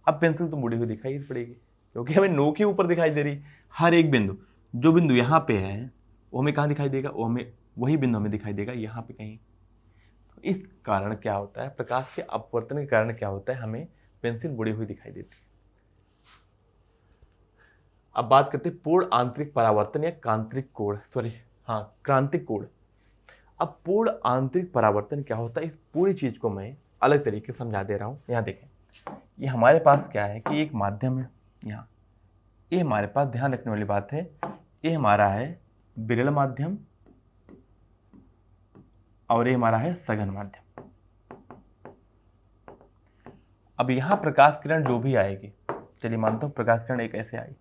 अब पेंसिल तो मुड़ी हुई दिखाई पड़ेगी क्योंकि हमें नोक ही ऊपर दिखाई दे रही। हर एक बिंदु, जो बिंदु यहाँ पे है वो हमें कहाँ दिखाई देगा, वो हमें वही बिंदु हमें दिखाई देगा यहाँ पे कहीं। तो इस कारण क्या होता है, प्रकाश के अपवर्तन के कारण क्या होता है, हमें पेंसिल मुड़ी हुई दिखाई देती है। अब बात करते हैं पूर्ण आंतरिक परावर्तन या क्रांतिक कोण। अब पूर्ण आंतरिक परावर्तन क्या होता है, इस पूरी चीज को मैं अलग तरीके से समझा दे रहा हूं। यहाँ देखें, ये हमारे पास क्या है कि एक माध्यम है यहाँ, ये हमारे पास ध्यान रखने वाली बात है, ये हमारा है विरल माध्यम और ये हमारा है सघन माध्यम। अब यहां प्रकाश किरण जो भी आएगी, चलिए मानता हूं प्रकाश किरण एक ऐसे आई,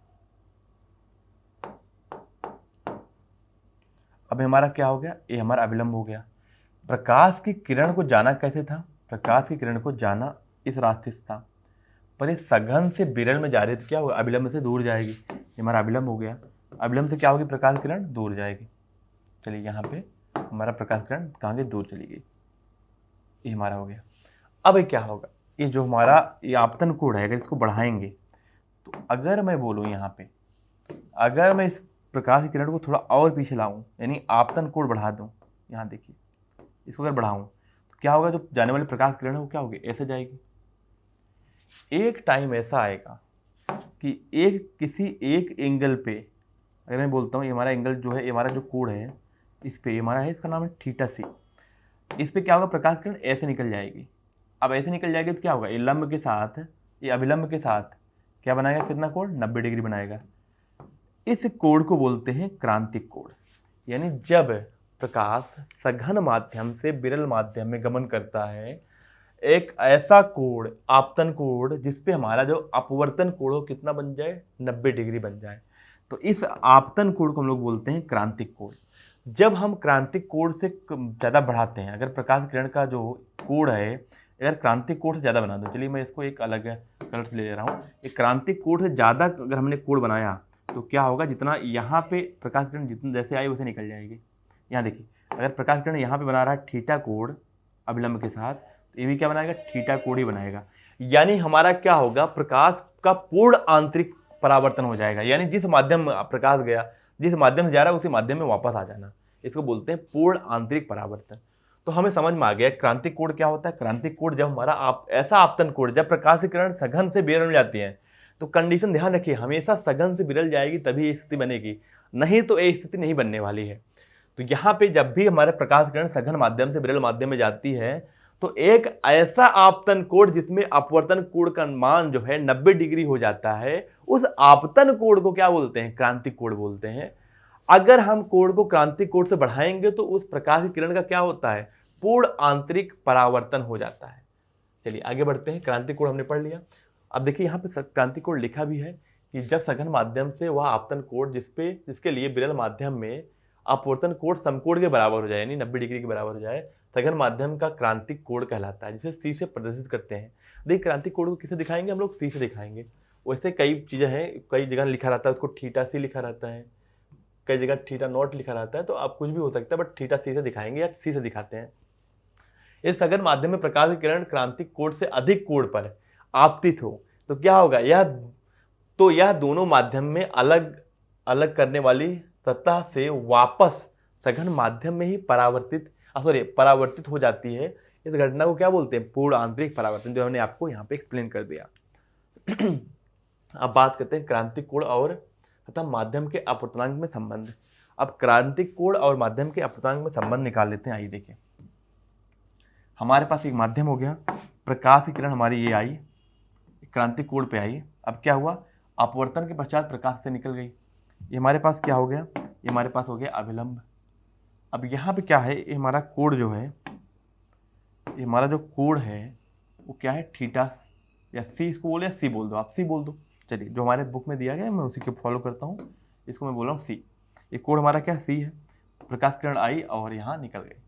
अब हमारा क्या हो गया, ये हमारा अभिलंब हो गया। प्रकाश की किरण को जाना कैसे था, प्रकाश की किरण को जाना इस रास्ते से था, पर ये सघन से विरल में जा रही तो क्या होगा, अभिलंब से दूर जाएगी। ये हमारा अभिलंब हो गया, अभिलंब से क्या होगी, प्रकाश किरण दूर जाएगी। चलिए यहाँ पे हमारा प्रकाश किरण कहाँ गई, दूर चली गई, ये हमारा हो गया। अब ये क्या होगा, ये जो हमारा ये आपतन कोण है, अगर इसको बढ़ाएंगे तो अगर मैं बोलूँ यहाँ पे, अगर मैं इस प्रकाश की किरण को थोड़ा और पीछे लाऊं, यानी आपतन कोण बढ़ा दूं, यहाँ देखिए इसको अगर बढ़ाऊं तो क्या होगा, जो जाने वाली प्रकाश किरण है वो क्या होगी, ऐसे जाएगी। एक टाइम ऐसा आएगा कि किसी एक एंगल पे, अगर मैं बोलता हूँ ये हमारा एंगल जो है, ये हमारा जो कोण है इस पे, ये हमारा है, इसका नाम है थीटा सी। इस पे क्या होगा, प्रकाश किरण ऐसे निकल जाएगी। अब ऐसे निकल जाएगी तो क्या होगा, ये लंब के साथ, ये अभिलंब के साथ क्या बनाएगा, कितना कोण, 90 डिग्री बनाएगा। इस कोण को बोलते हैं क्रांतिक कोण। यानी जब प्रकाश सघन माध्यम से विरल माध्यम में गमन करता है, एक ऐसा कोण, आपतन कोण, जिसपे हमारा जो अपवर्तन कोण हो कितना बन जाए, 90 डिग्री बन जाए, तो इस आपतन कोण को हम लोग बोलते हैं क्रांतिक कोण। जब हम क्रांतिक कोण से ज़्यादा बढ़ाते हैं, अगर प्रकाश किरण का जो कोण है अगर क्रांतिक कोण से ज़्यादा बना दो, चलिए मैं इसको एक अलग कलर से ले रहा हूँ, एक क्रांतिक कोण से ज़्यादा अगर हमने कोण बनाया तो क्या होगा, जितना यहाँ पे प्रकाश किरण जितनी जैसे आई वैसे निकल जाएगी। यहाँ देखिए, अगर प्रकाश किरण यहाँ पे बना रहा है थीटा कोण अभिलंब के साथ, तो ये भी क्या बनाएगा, थीटा कोण ही बनाएगा। यानी हमारा क्या होगा, प्रकाश का पूर्ण आंतरिक परावर्तन हो जाएगा। यानी जिस माध्यम में प्रकाश गया, जिस माध्यम से जा रहा है उसी माध्यम में वापस आ जाना, इसको बोलते हैं पूर्ण आंतरिक परावर्तन। तो हमें समझ में आ गया क्रांतिक कोण क्या होता है। क्रांतिक कोण जब हमारा ऐसा आपतन कोण, जब प्रकाश की किरण सघन से विरल में जाती है, तो कंडीशन ध्यान रखिए, हमेशा सघन से विरल जाएगी तभी ये स्थिति बनेगी, नहीं तो ये स्थिति नहीं बनने वाली है। तो यहाँ पे जब भी हमारे प्रकाश किरण सघन माध्यम से विरल माध्यम में जाती है तो एक ऐसा आपतन कोण जिसमें अपवर्तन कोण का मान जो है 90 डिग्री हो जाता है, उस आपतन कोण को क्या बोलते हैं? क्रांतिक कोण बोलते हैं। अगर हम कोण को क्रांतिक कोण से बढ़ाएंगे तो उस प्रकाश की किरण का क्या होता है? पूर्ण आंतरिक परावर्तन हो जाता है। चलिए आगे बढ़ते हैं। क्रांतिक कोण हमने पढ़ लिया। अब देखिए यहाँ पे क्रांतिक कोण लिखा भी है कि जब सघन माध्यम से वह आपतन कोण जिसके लिए विरल माध्यम में अपवर्तन कोण समकोण के बराबर हो जाए, यानी 90 डिग्री के बराबर हो जाए, सघन माध्यम का क्रांतिक कोण कहलाता है, जिसे सी से प्रदर्शित करते हैं। देखिए क्रांतिक कोण को किसे दिखाएंगे हम लोग? सी से दिखाएंगे। वैसे कई चीजें हैं, कई जगह लिखा रहता है उसको थीटा सी लिखा रहता है, कई जगह थीटा नॉट लिखा रहता है, तो आप कुछ भी हो सकता है, बट थीटा सी से दिखाएंगे या सी से दिखाते हैं। इस सघन माध्यम में प्रकाश की किरण क्रांतिक कोण से अधिक कोण पर आपतित हो तो क्या होगा? यह दोनों माध्यम में अलग अलग करने वाली सतह से वापस सघन माध्यम में ही परावर्तित हो जाती है। इस घटना को क्या बोलते हैं? पूर्ण आंतरिक परावर्तन, जो हमने आपको यहाँ पे एक्सप्लेन कर दिया। अब बात करते हैं क्रांतिक कोण और तथा माध्यम के अपवर्तनांक में संबंध। अब क्रांतिक कोण और माध्यम के अपवर्तनांक में संबंध निकाल लेते हैं। आइए देखिए, हमारे पास एक माध्यम हो गया, प्रकाश की किरण हमारी ये आई, क्रांतिक कोण पे आई। अब क्या हुआ? अपवर्तन के पश्चात प्रकाश से निकल गई। ये हमारे पास क्या हो गया? ये हमारे पास हो गया अभिलंब। अब यहाँ पे क्या है? ये हमारा कोण जो है, ये हमारा जो कोण है वो क्या है? थीटा या सी इसको बोले, या सी बोल दो, आप सी बोल दो। चलिए, जो हमारे बुक में दिया गया है मैं उसी को फॉलो करता हूँ, इसको मैं बोल रहा हूँ सी। ये कोण हमारा क्या? सी है। प्रकाश किरण आई और यहाँ निकल गई।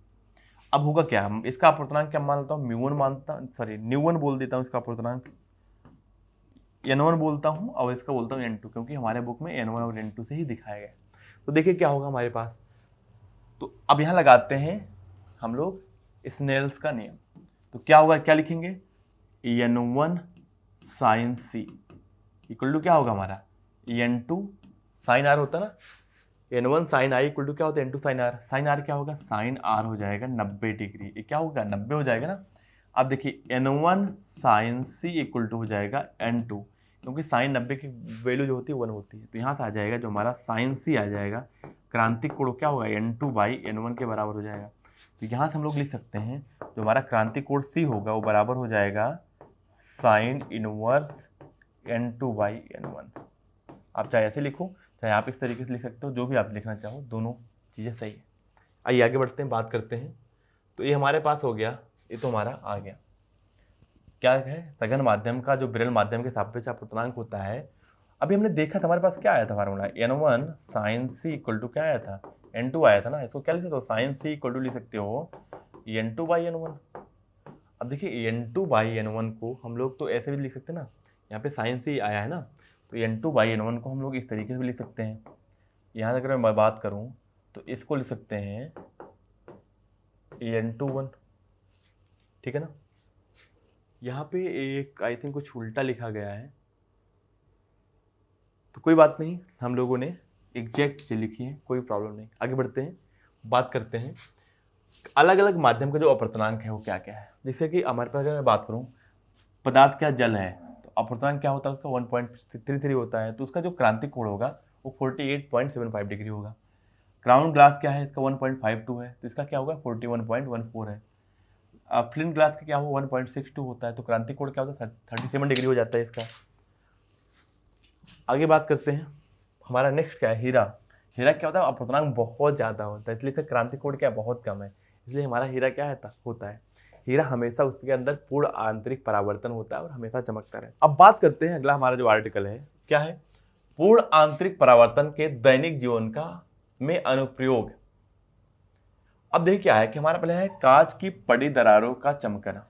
अब होगा क्या? हम इसका अपवर्तनांक क्या मान लेता हूँ? न्यू1 बोल देता हूँ इसका अपवर्तनांक, n1 बोलता हूँ और इसका बोलता हूँ n2, क्योंकि हमारे बुक में n1 और n2 से ही दिखाया गया। तो देखिए क्या होगा हमारे पास। तो अब यहाँ लगाते हैं हम लोग स्नेल्स का नियम। तो क्या होगा? क्या लिखेंगे? n1 sine c equal to क्या होगा हमारा? n2 साइन आर होता ना, n1 sign i equal to क्या होता है? n2 sign are. Sign are क्या होगा? साइन आर हो जाएगा 90 डिग्री। ये क्या होगा? 90 हो जाएगा ना। अब देखिए n1 sine c equal to हो जाएगा n2, क्योंकि साइन 90 की वैल्यू जो होती है 1 होती है, तो यहाँ से आ जाएगा जो हमारा साइन सी आ जाएगा। क्रांतिक कोण क्या होगा? n2 बाई n1 के बराबर हो जाएगा। तो यहाँ से हम लोग लिख सकते हैं जो हमारा क्रांतिक कोण सी होगा वो बराबर हो जाएगा sine inverse n2 by n1। आप चाहे ऐसे लिखो, चाहे आप इस तरीके से लिख सकते हो, जो भी आप लिखना चाहो, दोनों चीज़ें सही है। आइए आगे बढ़ते हैं, बात करते हैं। तो ये हमारे पास हो गया, ये तो हमारा आ गया। क्या है? सघन माध्यम का जो विरल माध्यम के सापेक्ष अपवर्तनांक होता है। अभी हमने देखा था हमारे पास क्या आया था formula? n1 sine c equal to क्या आया था? n2 आया था ना। इसको क्या लिख सकते हो? साइन सी इक्वल टू लिख सकते हो n2 बाई n1। अब देखिए n2 बाई n1 को हम लोग तो ऐसे भी लिख सकते हैं ना, यहाँ पे साइन सी आया है ना, तो n2 बाई n1 को हम लोग इस तरीके से भी लिख सकते हैं। यहाँ अगर मैं बात करूँ तो इसको लिख सकते हैं n21, ठीक है ना। यहाँ पे एक आई थिंक कुछ उल्टा लिखा गया है, तो कोई बात नहीं, हम लोगों ने एग्जैक्ट चीज़ लिखी है, कोई प्रॉब्लम नहीं। आगे बढ़ते हैं, बात करते हैं अलग अलग माध्यम का जो अपवर्तनांक है वो क्या क्या है। जैसे कि हमारे पास अगर मैं बात करूँ, पदार्थ क्या जल है, तो अपवर्तनांक क्या होता है उसका? 1.33 होता है। तो उसका जो क्रांतिक कोण होगा वो 48.75 डिग्री होगा। क्राउन ग्लास क्या है? इसका 1.52 है, तो इसका क्या होगा? 41.14 है। फ्लिंट ग्लास का क्या हो? 1.62 होता है, तो क्रांतिक कोण क्या होता है? 37 डिग्री हो जाता है इसका। आगे बात करते हैं, हमारा नेक्स्ट क्या है? हीरा। हीरा क्या होता है? अपवर्तनांक बहुत ज़्यादा होता है, इसलिए इसका क्रांतिक कोण क्या बहुत कम है, इसलिए हमारा हीरा क्या होता है? हीरा हमेशा उसके अंदर पूर्ण आंतरिक परावर्तन होता है और हमेशा चमकता रहे। अब बात करते हैं अगला हमारा जो आर्टिकल है, क्या है? पूर्ण आंतरिक परावर्तन के दैनिक जीवन का में अनुप्रयोग। अब देखिए क्या है कि हमारा पहले है कांच की पड़ी दरारों का चमकना।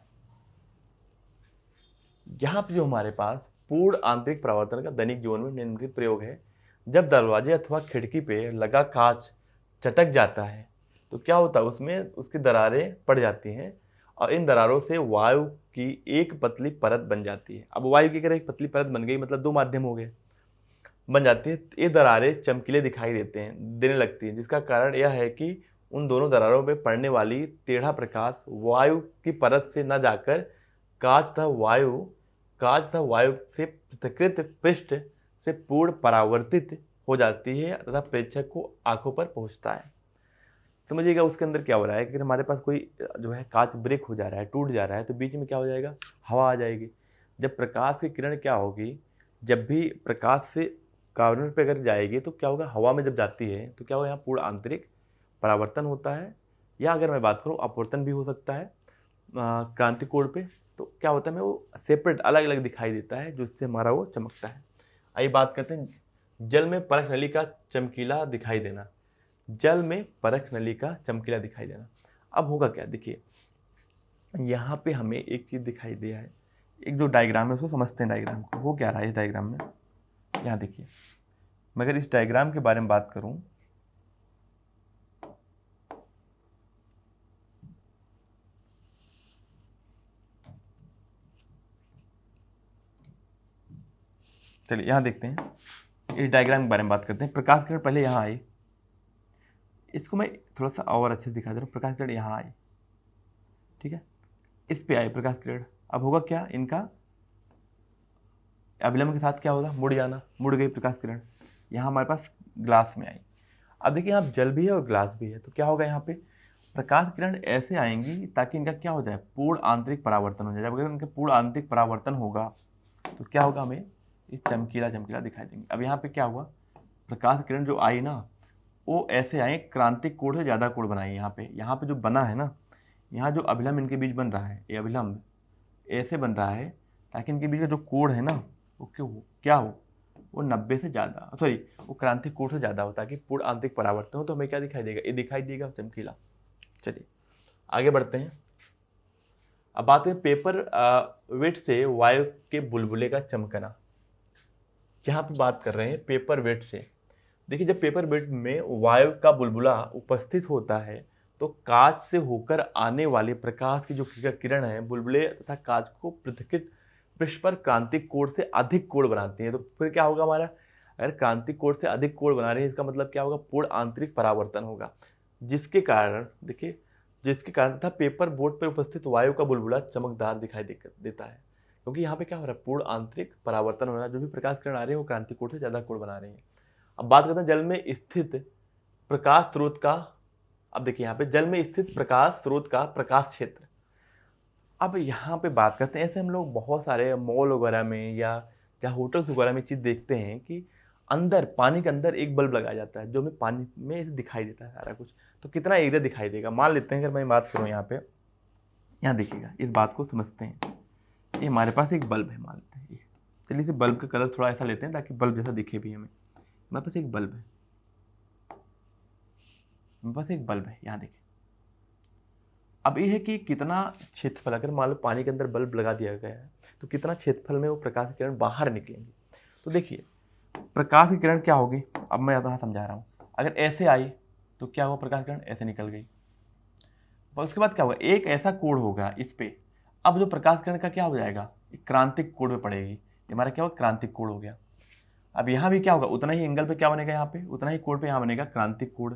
यहाँ पे जो हमारे पास पूर्ण आंतरिक परावर्तन का दैनिक जीवन में निम्नलिखित प्रयोग है। जब दरवाजे अथवा खिड़की पे लगा कांच चटक जाता है तो क्या होता है? उसमें उसकी दरारें पड़ जाती हैं और इन दरारों से वायु की एक पतली परत बन जाती है। अब वायु की अगर एक पतली परत बन गई मतलब दो माध्यम हो गए, बन जाती है। ये दरारें चमकीले दिखाई देने लगती हैं, जिसका कारण यह है कि उन दोनों दरारों में पड़ने वाली टेढ़ा प्रकाश वायु की परत से न जाकर कांच तथा वायु से पृथकृत पृष्ठ से पूर्ण परावर्तित हो जाती है तथा प्रेक्षक को आंखों पर पहुंचता है। समझिएगा उसके अंदर क्या हो रहा है कि हमारे पास कोई जो है कांच ब्रेक हो जा रहा है, टूट जा रहा है, तो बीच में क्या हो जाएगा, हवा आ जाएगी। जब प्रकाश की किरण क्या होगी, जब भी प्रकाश से कॉर्नर पे अगर जाएगी तो क्या होगा, हवा में जब जाती है तो क्या होगा, यहाँ पूर्ण आंतरिक परावर्तन होता है, या अगर मैं बात करूँ अपवर्तन भी हो सकता है क्रांति कोण पे। तो क्या होता है, मैं वो सेपरेट अलग अलग दिखाई देता है, जिससे हमारा वो चमकता है। आइए बात करते हैं जल में परख नली का चमकीला दिखाई देना। जल में परख नली का चमकीला दिखाई देना, अब होगा क्या, देखिए यहाँ पे हमें एक चीज़ दिखाई दिया है, एक जो डायग्राम है उसको समझते हैं। डायग्राम को हो क्या रहा है इस डायग्राम में, यहाँ देखिए, मैं अगर इस डायग्राम के बारे में बात करूं, चलिए यहाँ देखते हैं, इस डायग्राम के बारे में बात करते हैं। प्रकाश किरण पहले यहाँ आई, इसको मैं थोड़ा सा और अच्छे से दिखा दे रहा हूँ। प्रकाश किरण यहाँ आई, ठीक है, इस पे आई प्रकाश किरण। अब होगा क्या, इनका अभिलंब के साथ क्या होगा, मुड़ जाना, मुड़ गई प्रकाश किरण, यहाँ हमारे पास ग्लास में आई। अब देखिए यहाँ जल भी है और ग्लास भी है, तो क्या होगा, यहाँ पे प्रकाश किरण ऐसे आएंगी ताकि इनका क्या हो जाए, पूर्ण आंतरिक परावर्तन हो जाए। जब अगर इनका पूर्ण आंतरिक परावर्तन होगा तो क्या होगा, हमें इस चमकीला चमकीला दिखाई देंगे। अब यहाँ पे क्या हुआ, प्रकाश किरण जो आई ना, वो ऐसे आए, क्रांतिक कोण से ज़्यादा कोण बनाई। यहाँ पे जो बना है ना, यहाँ जो अभिलंब इनके बीच बन रहा है, ये अभिलंब ऐसे बन रहा है ताकि इनके बीच का जो कोण है ना, वो क्या हो, वो 90 से ज़्यादा, सॉरी वो क्रांतिक कोण से ज़्यादा हो, ताकि पूर्ण आंतरिक परावर्तन हो। तो हमें क्या दिखाई देगा, ये दिखाई देगा चमकीला। चलिए आगे बढ़ते हैं। अब बात है पेपर वेट से वायु के बुलबुले का चमकना। यहाँ पे बात कर रहे हैं पेपर वेट से। देखिए जब पेपर वेट में वायु का बुलबुला उपस्थित होता है तो कांच से होकर आने वाले प्रकाश की जो किरण है बुलबुले तथा कांच को पृथकृत पृष्ठ पर क्रांतिक कोण से अधिक कोण बनाती है। तो फिर क्या होगा हमारा, अगर क्रांतिक कोण से अधिक कोण बना रहे हैं, इसका मतलब क्या होगा, पूर्ण आंतरिक परावर्तन होगा, जिसके कारण देखिए, जिसके कारण तथा पेपर बोर्ड पर उपस्थित वायु का बुलबुला चमकदार दिखाई देता है, क्योंकि यहाँ पे क्या हो रहा है, पूर्ण आंतरिक परावर्तन हो रहा है। जो भी प्रकाश किरण आ रहे हैं वो क्रांतिक कोण से ज़्यादा कोण बना रहे हैं। अब बात करते हैं जल में स्थित प्रकाश स्रोत का। अब देखिए यहाँ पे जल में स्थित प्रकाश स्रोत का प्रकाश क्षेत्र। अब यहाँ पे बात करते हैं, ऐसे हम लोग बहुत सारे मॉल वगैरह में या होटल्स वगैरह में चीज़ देखते हैं कि अंदर पानी के अंदर एक बल्ब लगाया जाता है, जो हमें पानी में ऐसे दिखाई देता है सारा कुछ। तो कितना एरिया दिखाई देगा, मान लेते हैं अगर मैं बात करूँ यहाँ पे, यहाँ देखिएगा, इस बात को समझते हैं। ये हमारे पास एक बल्ब है, मान लेते हैं ये, चलिए इसे बल्ब का कलर थोड़ा ऐसा लेते हैं ताकि बल्ब जैसा दिखे भी हमें। हमारे पास एक बल्ब है, मेरे पास एक बल्ब है, यहाँ देखिए। अब ये है कि कितना क्षेत्रफल, अगर मान लो पानी के अंदर बल्ब लगा दिया गया है तो कितना क्षेत्रफल में वो प्रकाश की किरण बाहर निकलेंगे। तो देखिए प्रकाश की किरण क्या होगी, अब मैं यहाँ समझा रहा हूँ। अगर ऐसे आई तो क्या हुआ, प्रकाश किरण ऐसे निकल गई। उसके बाद क्या होगा, एक ऐसा कोण होगा इस पे। अब जो प्रकाश किरण का क्या हो जाएगा, क्रांतिक कोण में पड़ेगी, हमारा क्या होगा, क्रांतिक कोण हो गया। अब यहाँ भी क्या होगा, उतना ही एंगल पे क्या बनेगा, यहाँ पे उतना ही कोण पे यहाँ बनेगा क्रांतिक कोण।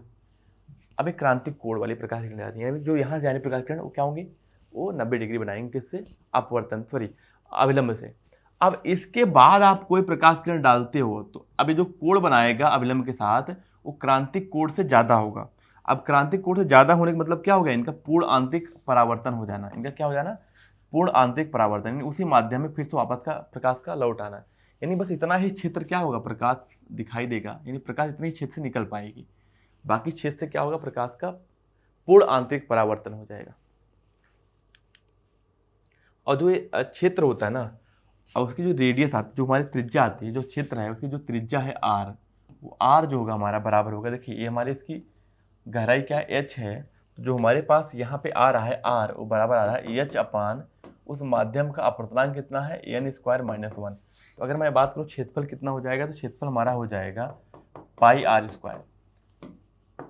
अब एक क्रांतिक कोण वाली प्रकाश किरण आती है, जो यहाँ से आने प्रकाश किरण वो क्या होंगी, वो 90 डिग्री बनाएंगे, किससे, अपवर्तन, सॉरी अभिलंब से। अब इसके बाद आप कोई प्रकाश किरण डालते हो तो अब ये जो कोण बनाएगा अभिलंब के साथ, वो क्रांतिक कोण से ज़्यादा होगा। अब क्रांतिक कोण से ज़्यादा होने का मतलब क्या हो गया, इनका पूर्ण आंतरिक परावर्तन हो जाना। इनका क्या हो जाना, पूर्ण आंतरिक परावर्तन, यानी उसी माध्यम में फिर से वापस का प्रकाश का लौट आना। यानी बस इतना ही क्षेत्र क्या होगा, प्रकाश दिखाई देगा, यानी प्रकाश इतने ही क्षेत्र से निकल पाएगी, बाकी क्षेत्र से क्या होगा, प्रकाश का पूर्ण आंतरिक परावर्तन हो जाएगा। और जो ये क्षेत्र होता है ना, और उसकी जो रेडियस आती है, जो हमारी त्रिज्या आती है, जो क्षेत्र है उसकी जो त्रिज्या है आर, वो आर जो होगा हमारा बराबर होगा, देखिए ये हमारी इसकी गहराई क्या है, एच है, तो जो हमारे पास यहाँ पे आ रहा है आर, वो बराबर आ रहा है एच अपान उस माध्यम का अपवर्तनांक कितना है, एन स्क्वायर माइनस 1। तो अगर मैं बात करूँ क्षेत्रफल कितना हो जाएगा, तो क्षेत्रफल हमारा हो जाएगा पाई आर स्क्वायर।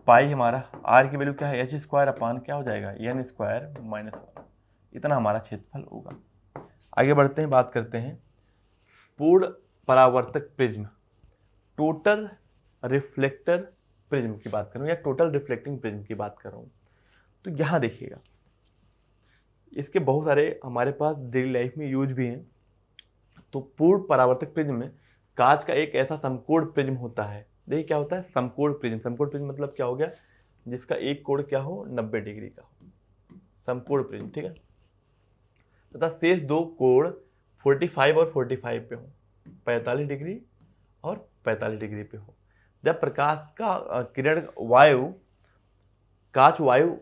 पाई हमारा आर की वैल्यू क्या है, एच स्क्वायर अपान क्या हो जाएगा, एन स्क्वायर माइनस 1, इतना हमारा क्षेत्रफल होगा। आगे बढ़ते हैं, बात करते हैं पूर्ण परावर्तक प्रिज्म, टोटल रिफ्लेक्टर प्रिज्म की बात करूं या टोटल रिफ्लेक्टिंग प्रिज्म की बात कर रहा हूं। तो यहां देखिएगा, इसके बहुत सारे हमारे पास डेली लाइफ में यूज भी हैं। तो पूर्ण परावर्तक प्रिज्म में कांच का एक ऐसा समकोण प्रिज्म होता है। देखिए क्या होता है, समकोण प्रिज्म। समकोण प्रिज्म मतलब क्या हो गया, जिसका एक कोण क्या हो 90 डिग्री का हो, समकोण प्रिज्म, ठीक है, तथा शेष दो कोण 45 और 45 पे हो, 45 डिग्री और 45 डिग्री पे हो। जब प्रकाश का किरण कांच वायु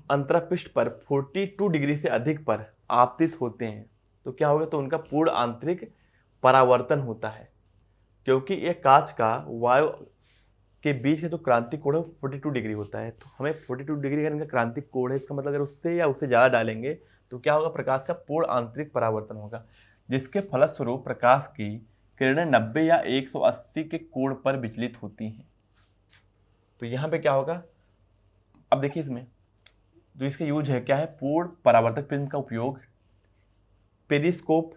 अंतरापृष्ठ पर 42 डिग्री से अधिक पर आपतित होते हैं तो क्या होगा, तो उनका पूर्ण आंतरिक परावर्तन होता है, क्योंकि यह कांच का वायु के बीच का जो क्रांतिक कोण है 42 डिग्री होता है। तो हमें 42 डिग्री अगर इनका क्रांतिक कोण है, इसका मतलब अगर उससे या उससे ज़्यादा डालेंगे तो क्या होगा, प्रकाश का पूर्ण आंतरिक परावर्तन होगा, जिसके फलस्वरूप प्रकाश की किरणें 90 या 180 के कोण पर विचलित होती हैं। तो यहाँ पे क्या होगा, अब देखिए इसमें जो इसका यूज है क्या है, पूर्ण परावर्तक प्रिज्म का उपयोग पेरिस्कोप,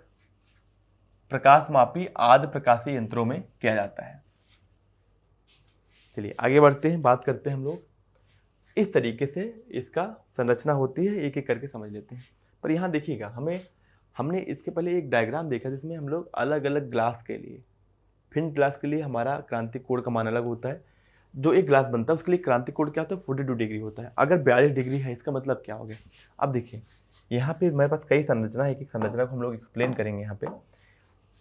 प्रकाशमापी आदि प्रकाशीय यंत्रों में किया जाता है। चलिए आगे बढ़ते हैं, बात करते हैं हम लोग इस तरीके से इसका संरचना होती है, एक एक करके समझ लेते हैं। पर यहाँ देखिएगा, हमने इसके पहले एक डायग्राम देखा जिसमें हम लोग अलग अलग ग्लास के लिए, फिन ग्लास के लिए हमारा क्रांतिक कोण का मान अलग होता है, जो एक ग्लास बनता है उसके लिए क्रांतिक कोण क्या होता है, 42 डिग्री होता है। अगर 42 डिग्री है इसका मतलब क्या हो गया, अब देखिए यहाँ पे मेरे पास कई संरचना है, एक एक संरचना को हम लोग एक्सप्लेन करेंगे। यहाँ पे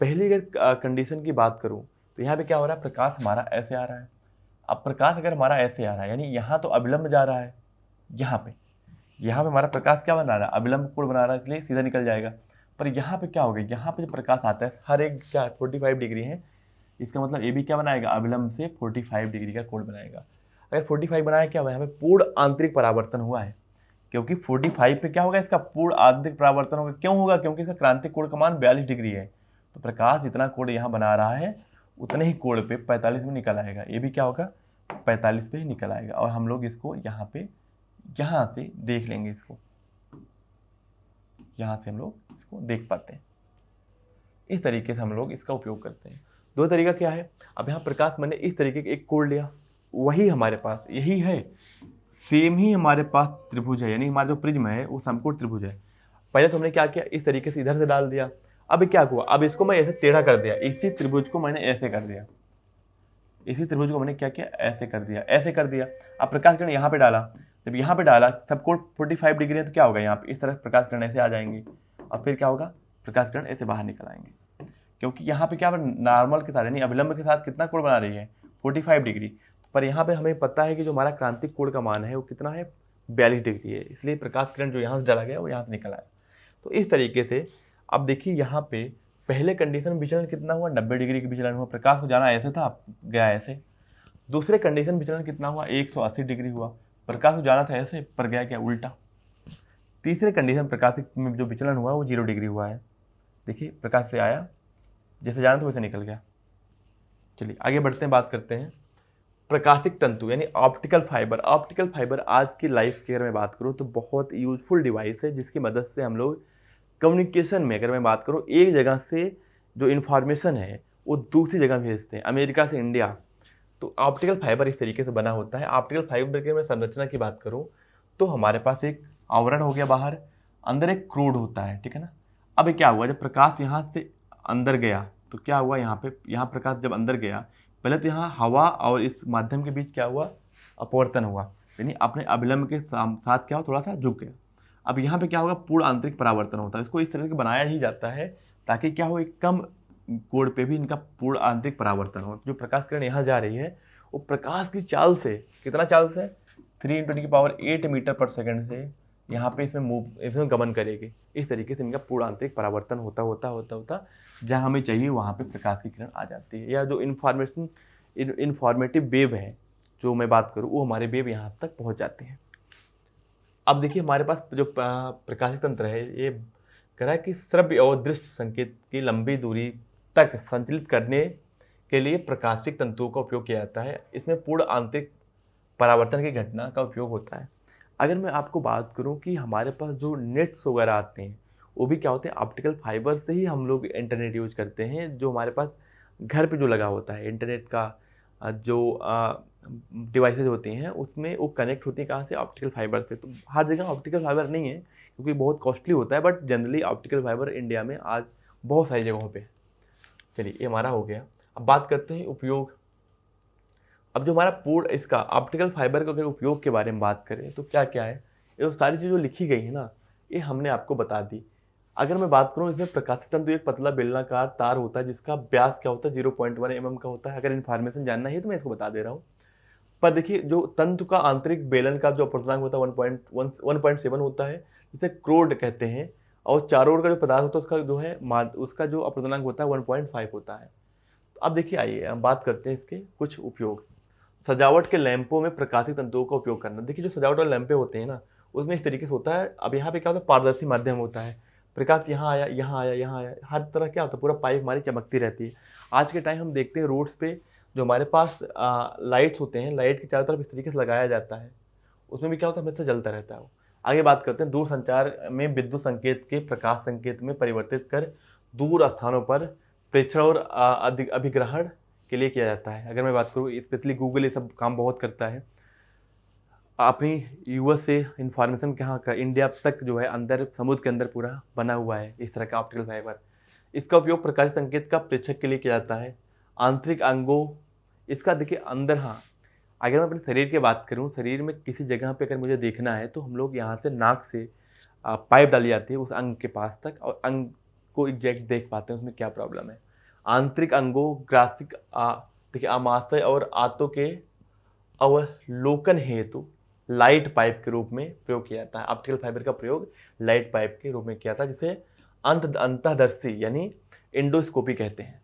पहली अगर कंडीशन की बात करूँ तो यहाँ पे क्या हो रहा है, प्रकाश हमारा ऐसे आ रहा है। अब प्रकाश अगर हमारा ऐसे आ रहा है यानी यहाँ तो अविलंब जा रहा है, यहाँ पे हमारा प्रकाश क्या बना रहा है, अविलंब कोण बना रहा है, इसलिए सीधा निकल जाएगा। पर यहाँ पे क्या होगा, यहाँ पे जो प्रकाश आता है हर एक क्या 45 डिग्री है, इसका मतलब ये भी क्या बनाएगा, अविलंब से 45 डिग्री का कोण बनाएगा। अगर 45 बनाया क्या हुआ, यहाँ पे पूर्ण आंतरिक परावर्तन हुआ है, क्योंकि 45 पे क्या होगा, इसका पूर्ण आंतरिक परावर्तन होगा। क्यों होगा, क्योंकि इसका क्रांतिक कोण का मान 42 डिग्री है, तो प्रकाश जितना कोण यहाँ बना रहा है उतने ही कोण पे 45 में निकल आएगा, ये भी क्या होगा 45 पे ही निकल आएगा। और हम लोग इसको यहाँ से देख लेंगे, इसको यहाँ से हम लोग इसको देख पाते हैं। इस तरीके से हम लोग इसका उपयोग करते हैं। दो तरीका क्या है, अब यहाँ प्रकाश मैंने इस तरीके का एक कोण लिया, वही हमारे पास यही है, सेम ही हमारे पास त्रिभुज है, यानी हमारा जो प्रिज्म है वो समकोण त्रिभुज है। पहले तो हमने क्या किया, इस तरीके से इधर से डाल दिया। अब क्या हुआ, अब इसको मैं ऐसे टेढ़ा कर दिया, इसी त्रिभुज को मैंने ऐसे कर दिया, इसी त्रिभुज को मैंने क्या किया, ऐसे कर दिया। अब प्रकाश किरण यहाँ पे डाला, जब यहाँ पे डाला सबको 45 डिग्री है तो क्या होगा, यहाँ पे इस तरह प्रकाश किरण ऐसे आ जाएंगे और फिर क्या होगा, प्रकाश किरण ऐसे बाहर निकल आएंगे, क्योंकि यहाँ पे क्या नॉर्मल के साथ यानी अविलंब के साथ कितना कोण बना रही है 45 डिग्री। पर यहाँ पे हमें पता है कि जो हमारा क्रांतिक कोण का मान है वो कितना है 42 डिग्री है, इसलिए प्रकाश किरण जो यहाँ से डाला गया वो यहाँ से निकल आया। तो इस तरीके से अब देखिए यहाँ पे पहले कंडीशन विचलन कितना हुआ, 90 डिग्री की विचलन हुआ, प्रकाश को जाना ऐसे था गया ऐसे। दूसरे कंडीशन विचलन कितना हुआ, 180 डिग्री हुआ, प्रकाश को जाना था ऐसे पर गया क्या उल्टा। तीसरे कंडीशन प्रकाश में जो विचलन हुआ वो 0 डिग्री हुआ है, देखिए प्रकाश से आया जैसे जाना था वैसे निकल गया। चलिए आगे बढ़ते हैं, बात करते हैं प्रकाशिक तंतु यानी ऑप्टिकल फाइबर। ऑप्टिकल फाइबर आज की लाइफ की अगर मैं बात करूँ तो बहुत यूजफुल डिवाइस है, जिसकी मदद से हम लोग कम्युनिकेशन में, अगर मैं बात करूँ एक जगह से जो इन्फॉर्मेशन है वो दूसरी जगह भेजते हैं, अमेरिका से इंडिया, तो ऑप्टिकल फाइबर इस तरीके से बना होता है। ऑप्टिकल फाइबर की मैं संरचना की बात करूँ तो हमारे पास एक आवरण हो गया बाहर, अंदर एक क्रूड होता है, ठीक है ना। अब क्या हुआ, जब प्रकाश यहाँ से अंदर गया तो क्या हुआ, यहाँ प्रकाश जब अंदर गया पहले तो यहाँ हवा और इस माध्यम के बीच क्या हुआ, अपवर्तन हुआ, यानी अपने अभिलंब के साथ क्या हो थोड़ा सा झुक गया। अब यहाँ पे क्या होगा, पूर्ण आंतरिक परावर्तन होता है, इसको इस तरह से बनाया ही जाता है ताकि क्या हो, एक कम कोण पे भी इनका पूर्ण आंतरिक परावर्तन हो। जो प्रकाश किरण यहाँ जा रही है वो प्रकाश की चाल से, कितना चाल से, 3 × 10⁸ मीटर पर सेकंड से यहाँ पे इसमें गमन करेगी। इस तरीके से इनका पूर्ण आंतरिक परावर्तन होता जहाँ हमें चाहिए वहाँ पे प्रकाश की किरण आ जाती है। या जो इन्फॉर्मेटिव वेव है जो मैं बात करूँ वो हमारे वेव यहाँ तक पहुँच जाते हैं। अब देखिए हमारे पास जो प्रकाशिक तंत्र है ये कह रहा है कि श्रव्य और दृश्य संकेत की लंबी दूरी तक संचालित करने के लिए प्रकाशिक तंतुओं का उपयोग किया जाता है। इसमें पूर्ण आंतरिक परावर्तन की घटना का उपयोग होता है। अगर मैं आपको बात करूं कि हमारे पास जो नेट्स वगैरह आते हैं वो भी क्या होते हैं, ऑप्टिकल फाइबर से ही हम लोग इंटरनेट यूज करते हैं। जो हमारे पास घर पे जो लगा होता है इंटरनेट का जो डिवाइसेज होती हैं उसमें वो कनेक्ट होती है कहाँ से, ऑप्टिकल फाइबर से। तो हर जगह ऑप्टिकल फाइबर नहीं है क्योंकि बहुत कॉस्टली होता है, but generally optical fibre India में आज बहुत सारी जगहों पे। चलिए ये हमारा हो गया। अब बात करते हैं उपयोग। अब जो हमारा पूर्ण इसका ऑप्टिकल फाइबर का अगर उपयोग के बारे में बात करें तो क्या क्या है, ये सारी चीज़ जो लिखी गई है ना, ये हमने आपको बता दी। अगर मैं बात करूँ, इसमें प्रकाशित तंतु एक पतला बेलनाकार तार होता है जिसका व्यास क्या होता है 0.1 mm का होता है। अगर इन्फॉर्मेशन जानना है तो मैं इसको बता दे रहा हूँ। पर देखिए, जो तंतु का आंतरिक बेलन का जो अपवर्तनांक होता है 1.7 होता है, जिसे क्रोड कहते हैं। और चारों ओर का जो पदार्थ होता है उसका जो है उसका जो अपवर्तनांक होता है 1.5 होता है। तो अब देखिए, आइए हम बात करते हैं इसके कुछ उपयोग। सजावट के लैंपों में प्रकाशित तंतुओं का उपयोग करना। देखिए, जो सजावट वाले लैंपे होते हैं ना, उसमें इस तरीके से होता है। अब यहाँ पे क्या होता है, पारदर्शी माध्यम होता है। प्रकाश यहाँ आया, यहाँ आया, यहाँ आया, हर तरह क्या होता है, पूरा पाइप हमारी चमकती रहती है। आज के टाइम हम देखते हैं रोड्स पे जो हमारे पास लाइट्स होते हैं, लाइट के चारों तरफ इस तरीके से लगाया जाता है, उसमें भी क्या होता है, हमेशा जलता रहता है वो। आगे बात करते हैं, दूर संचार में विद्युत संकेत के प्रकाश संकेत में परिवर्तित कर दूर स्थानों पर प्रेक्षण और अभिग्रहण के लिए किया जाता है। अगर मैं बात करूँ, स्पेशली गूगल ये सब काम बहुत करता है। अपनी यूएस से इंफॉर्मेशन कहाँ का इंडिया तक जो है अंदर समुद्र के अंदर पूरा बना हुआ है इस तरह का ऑप्टिकल फाइबर। इसका उपयोग प्रकाश संकेत का प्रेक्षक के लिए किया जाता है। आंतरिक अंगों, इसका देखिए अंदर, हाँ, अगर मैं अपने शरीर की बात करूँ, शरीर में किसी जगह पे अगर मुझे देखना है तो हम लोग यहाँ से नाक से पाइप डाली जाती है उस अंग के पास तक, और अंग को एग्जैक्ट देख पाते हैं उसमें क्या प्रॉब्लम है। आंतरिक अंगों, ग्रासिक देखिए आमाशय और आंतों के अवलोकन हेतु लाइट पाइप के रूप में प्रयोग किया जाता है। ऑप्टिकल फाइबर का प्रयोग लाइट पाइप के रूप में किया था, जिसे अंतःदर्शी यानी एंडोस्कोपी कहते हैं।